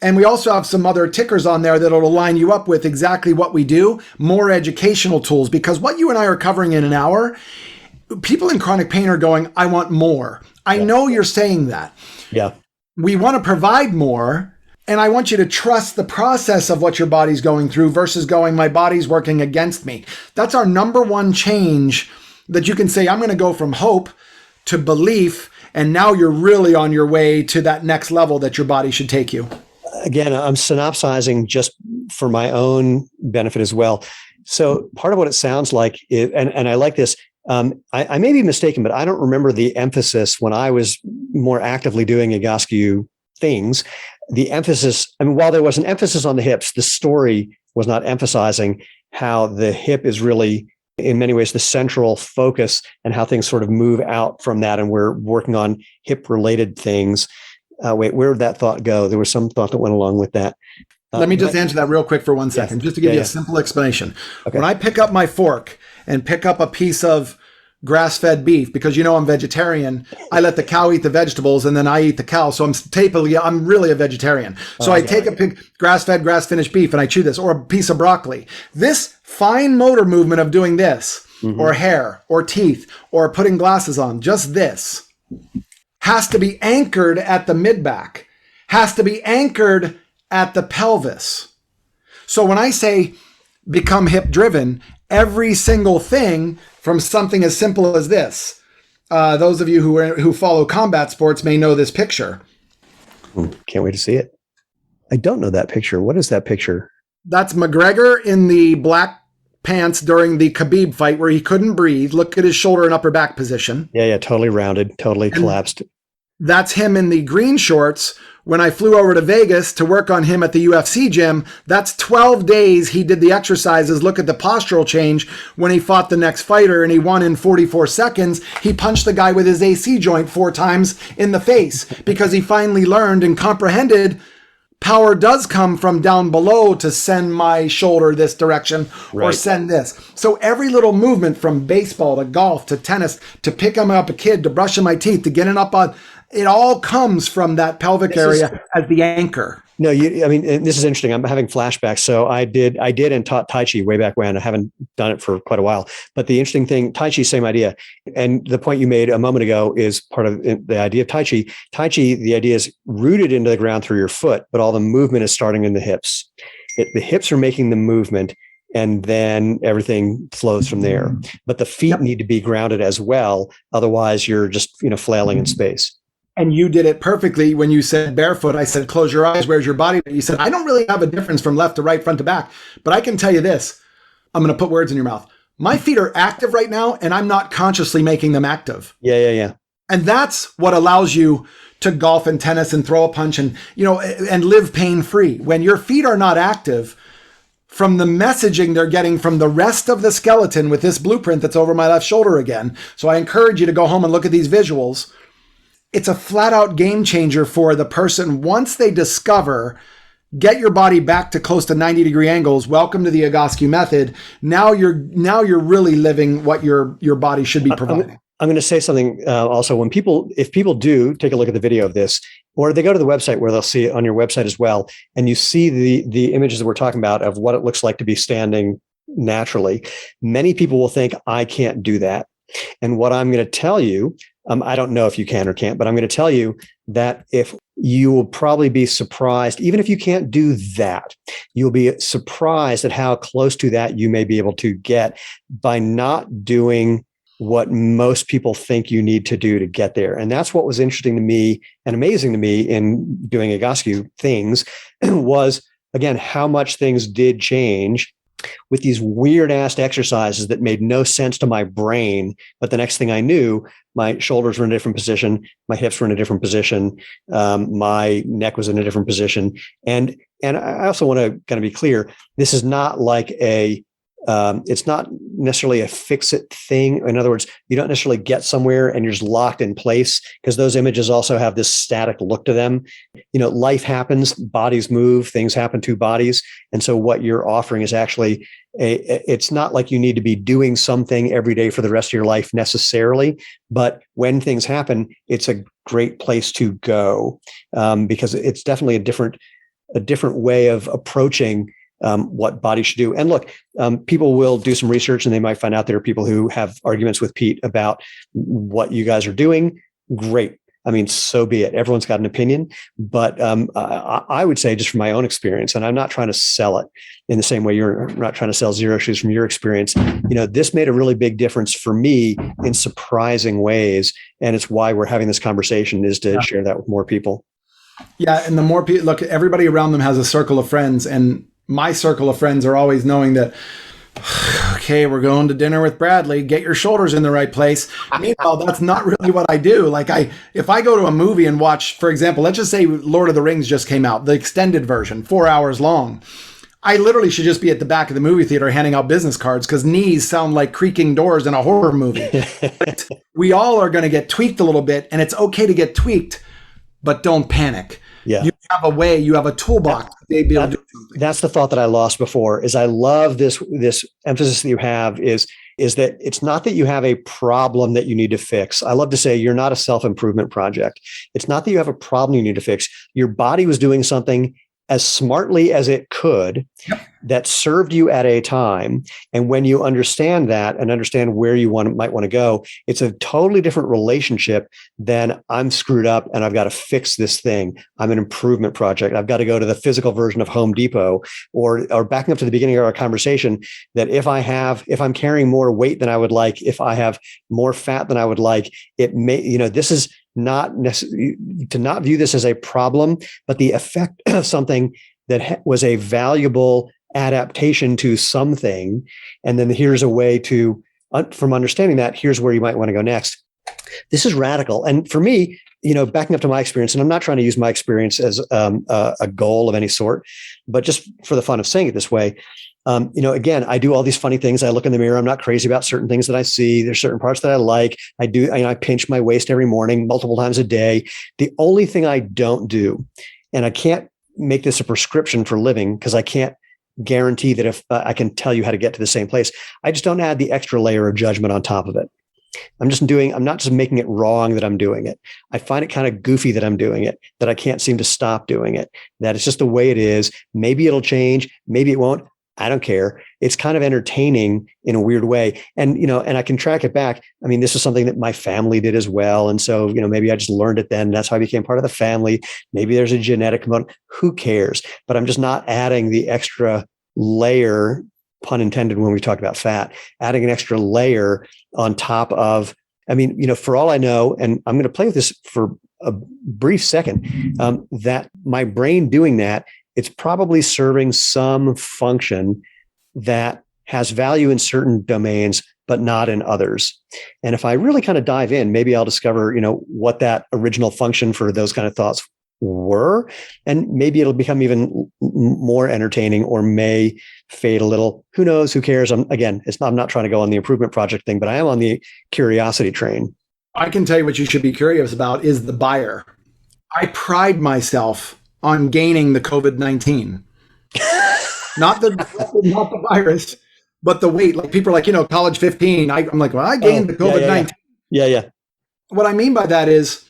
And we also have some other tickers on there that'll line you up with exactly what we do, more educational tools, because what you and I are covering in an hour, people in chronic pain are going, I want more. I know you're saying that. Yeah. We want to provide more. And I want you to trust the process of what your body's going through versus going, my body's working against me. That's our number one change, that you can say, I'm going to go from hope to belief. And now you're really on your way to that next level that your body should take you. Again, I'm synopsizing just for my own benefit as well. So part of what it sounds like, and I like this, I may be mistaken, but I don't remember the emphasis when I was more actively doing Egoscue things. The emphasis, while there was an emphasis on the hips, the story was not emphasizing how the hip is really, in many ways, the central focus, and how things sort of move out from that. And we're working on hip related things. Wait, where did that thought go? There was some thought that went along with that. Let me just answer that real quick for 1 second, just to give you a simple explanation. Okay. When I pick up my fork and pick up a piece of grass-fed beef, because I'm vegetarian, I let the cow eat the vegetables and then I eat the cow. So I'm really a vegetarian. So I take a grass-fed, grass-finished beef and I chew this, or a piece of broccoli. This fine motor movement of doing this, or hair, or teeth, or putting glasses on, just this, has to be anchored at the mid-back, has to be anchored at the pelvis. So when I say become hip-driven, every single thing, from something as simple as this. Those of you who follow combat sports may know this picture. Can't wait to see it. I don't know that picture. What is that picture? That's McGregor in the black pants during the Khabib fight where he couldn't breathe. Look at his shoulder and upper back position. Yeah, totally rounded, totally collapsed. That's him in the green shorts. When I flew over to Vegas to work on him at the UFC gym, that's 12 days he did the exercises. Look at the postural change when he fought the next fighter and he won in 44 seconds. He punched the guy with his AC joint 4 times in the face because he finally learned and comprehended power does come from down below to send my shoulder this direction or send this. So every little movement from baseball to golf to tennis to picking up a kid to brushing my teeth to getting up on, it all comes from that pelvic area as the anchor. No, this is interesting. I'm having flashbacks. So I did and taught Tai Chi way back when. I haven't done it for quite a while. But the interesting thing, Tai Chi, same idea. And the point you made a moment ago is part of the idea of Tai Chi. Tai Chi, the idea is rooted into the ground through your foot, but all the movement is starting in the hips. The hips are making the movement, and then everything flows from there. But the feet need to be grounded as well. Otherwise, you're just flailing in space. And you did it perfectly when you said barefoot. I said, close your eyes. Where's your body? You said, I don't really have a difference from left to right, front to back. But I can tell you this. I'm going to put words in your mouth. My feet are active right now, and I'm not consciously making them active. Yeah. And that's what allows you to golf and tennis and throw a punch and live pain-free. When your feet are not active, from the messaging they're getting from the rest of the skeleton with this blueprint that's over my left shoulder again. So I encourage you to go home and look at these visuals. It's a flat out game changer for the person. Once they discover, get your body back to close to 90-degree angles. Welcome to the Egoscue Method. Now you're really living what your body should be providing. I'm going to say something also. If people do take a look at the video of this, or they go to the website where they'll see it on your website as well, and you see the images that we're talking about of what it looks like to be standing naturally, many people will think, I can't do that. And what I'm going to tell you, I don't know if you can or can't, but I'm going to tell you that if you will probably be surprised, even if you can't do that, you'll be surprised at how close to that you may be able to get by not doing what most people think you need to do to get there. And that's what was interesting to me and amazing to me in doing Egoscue things was, again, how much things did change with these weird ass exercises that made no sense to my brain. But the next thing I knew, my shoulders were in a different position. My hips were in a different position. My neck was in a different position. And I also want to kind of be clear, this is not like it's not necessarily a fix-it thing. In other words, you don't necessarily get somewhere and you're just locked in place, because those images also have this static look to them. Life happens, bodies move, things happen to bodies. And so what you're offering is actually it's not like you need to be doing something every day for the rest of your life necessarily, but when things happen, it's a great place to go, because it's definitely a different way of approaching what bodies should do. And look, people will do some research and they might find out there are people who have arguments with Pete about what you guys are doing. Great. I mean, so be it. Everyone's got an opinion, but I would say, just from my own experience, and I'm not trying to sell it in the same way you're not trying to sell Zero Shoes from your experience. This made a really big difference for me in surprising ways. And it's why we're having this conversation, is to share that with more people. Yeah. And the more people, look, everybody around them has a circle of friends, and my circle of friends are always knowing that, okay, we're going to dinner with Bradley. Get your shoulders in the right place. Meanwhile, that's not really what I do. Like if I go to a movie and watch, for example, let's just say Lord of the Rings just came out, the extended version, 4 hours long. I literally should just be at the back of the movie theater handing out business cards, because knees sound like creaking doors in a horror movie. We all are going to get tweaked a little bit, and it's okay to get tweaked, but don't panic. Yeah. You have a way, you have a toolbox to be able to do something. That's the thought that I lost before, is I love this emphasis that you have is that it's not that you have a problem that you need to fix. I love to say you're not a self-improvement project. It's not that you have a problem you need to fix. Your body was doing something as smartly as it could that served you at a time. And when you understand that and understand where you might want to go, it's a totally different relationship than I'm screwed up and I've got to fix this thing. I'm an improvement project. I've got to go to the physical version of Home Depot, or backing up to the beginning of our conversation, that if I'm carrying more weight than I would like, if I have more fat than I would like, it may, this is not necessarily to not view this as a problem, but the effect of something that was a valuable adaptation to something. And then here's a way to, from understanding that, here's where you might want to go next. This is radical. And for me, backing up to my experience, and I'm not trying to use my experience as a goal of any sort, but just for the fun of saying it this way, again, I do all these funny things. I look in the mirror. I'm not crazy about certain things that I see. There's certain parts that I like. I pinch my waist every morning, multiple times a day. The only thing I don't do, and I can't make this a prescription for living because I can't guarantee that if I can tell you how to get to the same place, I just don't add the extra layer of judgment on top of it. I'm not just making it wrong that I'm doing it. I find it kind of goofy that I'm doing it, that I can't seem to stop doing it, that it's just the way it is. Maybe it'll change. Maybe it won't. I don't care. It's kind of entertaining in a weird way. And, and I can track it back. I mean, this is something that my family did as well. And so, maybe I just learned it then. That's how I became part of the family. Maybe there's a genetic component. Who cares? But I'm just not adding the extra layer, pun intended, when we talk about fat, adding an extra layer on top of, for all I know, and I'm going to play with this for a brief second, that my brain doing that, it's probably serving some function that has value in certain domains, but not in others. And if I really kind of dive in, maybe I'll discover, what that original function for those kind of thoughts were, and maybe it'll become even more entertaining or may fade a little. Who knows? Who cares? I'm not trying to go on the improvement project thing, but I am on the curiosity train. I can tell you what you should be curious about is the buyer. I pride myself on gaining the COVID-19, not the virus, but the weight. Like people are like, college 15. I'm like, well, I gained the COVID-19. Yeah. What I mean by that is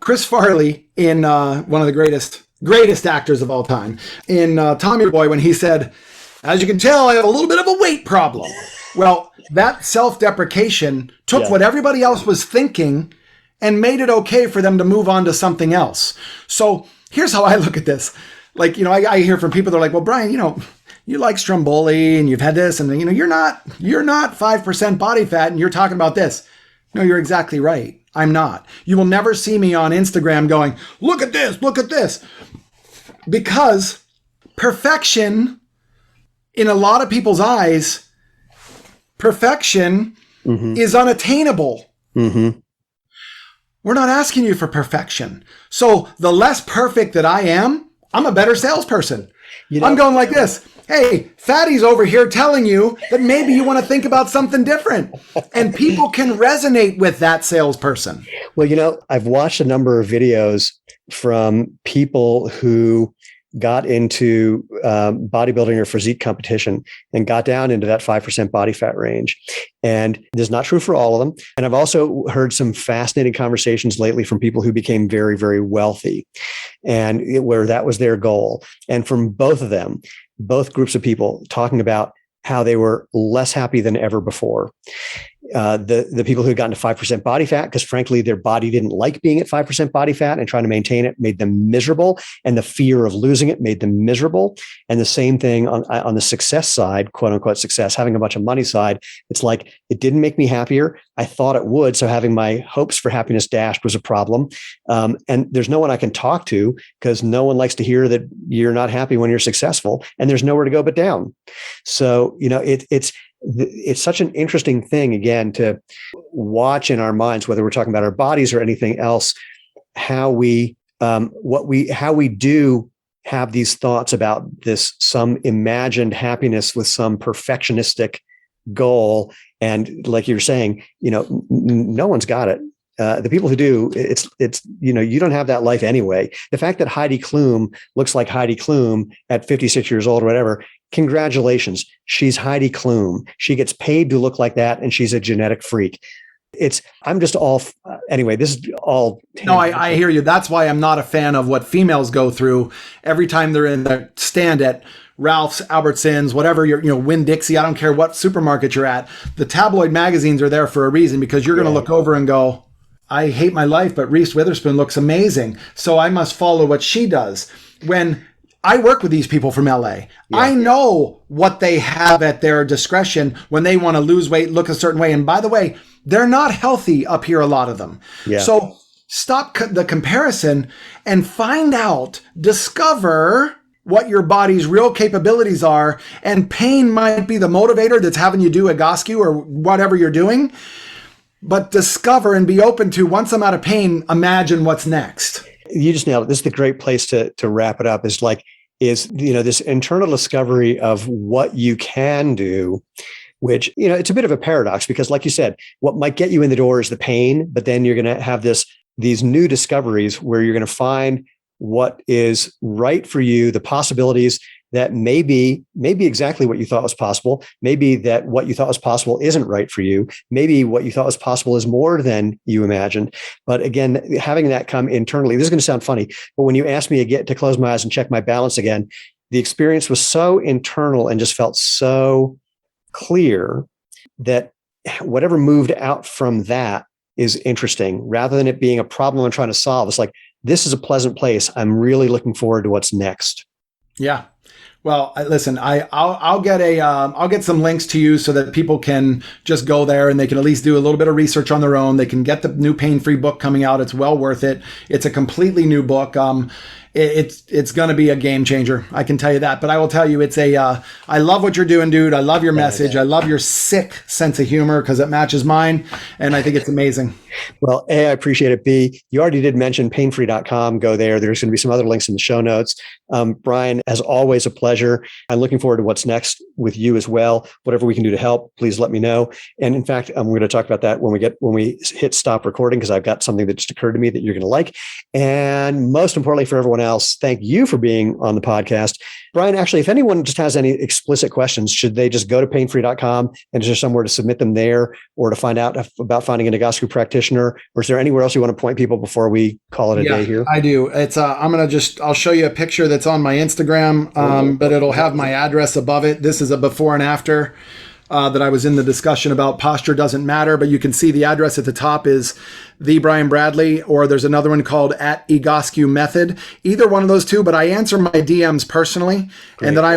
Chris Farley in one of the greatest actors of all time in Tommy Boy, when he said, as you can tell, I have a little bit of a weight problem. Well, that self-deprecation took what everybody else was thinking and made it okay for them to move on to something else. So here's how I look at this. Like, I hear from people, they're like, well, Brian, you like Stromboli and you've had this and, you're not 5% body fat and you're talking about this. No, you're exactly right. I'm not. You will never see me on Instagram going, look at this. Because perfection, in a lot of people's eyes, perfection is unattainable. Mm-hmm. We're not asking you for perfection. So the less perfect that I am, I'm a better salesperson. I'm going like this. Hey, Fatty's over here telling you that maybe you want to think about something different. And people can resonate with that salesperson. Well, I've watched a number of videos from people who got into bodybuilding or physique competition and got down into that 5% body fat range. And this is not true for all of them. And I've also heard some fascinating conversations lately from people who became very, very wealthy and where that was their goal. And from both of them, both groups of people talking about how they were less happy than ever before. The people who had gotten to 5% body fat, because frankly, their body didn't like being at 5% body fat and trying to maintain it made them miserable. And the fear of losing it made them miserable. And the same thing on the success side, quote unquote success, having a bunch of money side. It's like, it didn't make me happier. I thought it would. So having my hopes for happiness dashed was a problem. And there's no one I can talk to because no one likes to hear that you're not happy when you're successful and there's nowhere to go but down. So, it's such an interesting thing, again, to watch in our minds, whether we're talking about our bodies or anything else, how we do have these thoughts about this, some imagined happiness with some perfectionistic goal. And like you're saying, no one's got it. The people who do, it's you don't have that life anyway. The fact that Heidi Klum looks like Heidi Klum at 56 years old or whatever, congratulations. She's Heidi Klum. She gets paid to look like that, and she's a genetic freak. I'm just all, anyway, this is all. No, I hear you. That's why I'm not a fan of what females go through every time they're in the stand at Ralph's, Albertsons, whatever, Winn-Dixie, I don't care what supermarket you're at. The tabloid magazines are there for a reason, because you're going to look over and go, I hate my life, but Reese Witherspoon looks amazing, so I must follow what she does. When I work with these people from LA, I know what they have at their discretion when they want to lose weight, look a certain way. And by the way, they're not healthy up here, a lot of them. Yeah. So stop the comparison and find out, discover what your body's real capabilities are. And pain might be the motivator that's having you do Egoscue or whatever you're doing. But discover and be open to, once I'm out of pain, imagine what's next. You just nailed it. This is the great place to wrap it up. Is this internal discovery of what you can do, which, it's a bit of a paradox because, like you said, what might get you in the door is the pain, but then you're going to have these new discoveries where you're going to find what is right for you, the possibilities that maybe exactly what you thought was possible, maybe that what you thought was possible isn't right for you, maybe what you thought was possible is more than you imagined. But again, having that come internally, this is going to sound funny, but when you asked me again to close my eyes and check my balance again, the experience was so internal and just felt so clear that whatever moved out from that is interesting, rather than it being a problem I'm trying to solve. It's like, this is a pleasant place. I'm really looking forward to what's next. Yeah. Well, listen, I'll get some links to you so that people can just go there and they can at least do a little bit of research on their own. They can get the new pain-free book coming out. It's well worth it. It's a completely new book. It's going to be a game changer. I can tell you that. But I will tell you, I love what you're doing, dude. I love your message. I love your sick sense of humor because it matches mine. And I think it's amazing. Well, A, I appreciate it. B, you already did mention painfree.com. Go there. There's going to be some other links in the show notes. Brian, as always, a pleasure. I'm looking forward to what's next with you as well. Whatever we can do to help, please let me know. And in fact, we're going to talk about that when we hit stop recording, because I've got something that just occurred to me that you're going to like. And most importantly, for everyone else, thank you for being on the podcast. Brian, actually, if anyone just has any explicit questions, should they just go to painfree.com and is there somewhere to submit them there, or to find out about finding an Egoscue practitioner? Or is there anywhere else you want to point people before we call it a day here? I do. It's I'll show you a picture that's on my Instagram, but it'll have my address above it. This is a before and after that I was in the discussion about posture doesn't matter, but you can see the address at the top is the Brian Bradley, or there's another one called at Egoscue Method. Either one of those two, but I answer my DMs personally. Great. And then I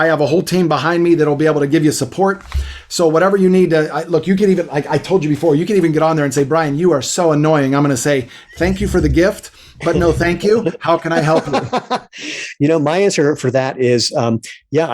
have a whole team behind me that'll be able to give you support. So whatever you need to, look, you can even, like I told you before, you can even get on there and say, Brian, you are so annoying. I'm going to say, thank you for the gift, but no, thank you. How can I help you? My answer for that is, I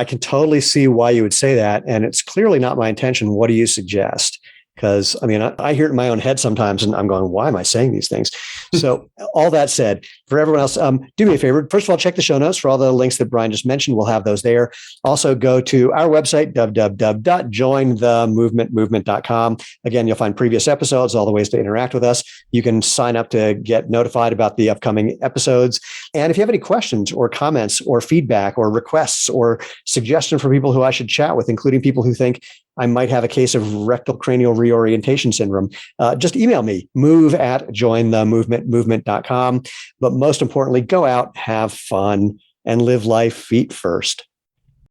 can totally see why you would say that. And it's clearly not my intention. What do you suggest? Because I hear it in my own head sometimes and I'm going, why am I saying these things? So all that said, for everyone else, do me a favor. First of all, check the show notes for all the links that Brian just mentioned. We'll have those there. Also go to our website, www.jointhemovementmovement.com. Again, you'll find previous episodes, all the ways to interact with us. You can sign up to get notified about the upcoming episodes. And if you have any questions or comments or feedback or requests or suggestions for people who I should chat with, including people who think I might have a case of rectal cranial reorientation syndrome, just email me, move@jointhemovementmovement.com. But most importantly, go out, have fun, and live life feet first.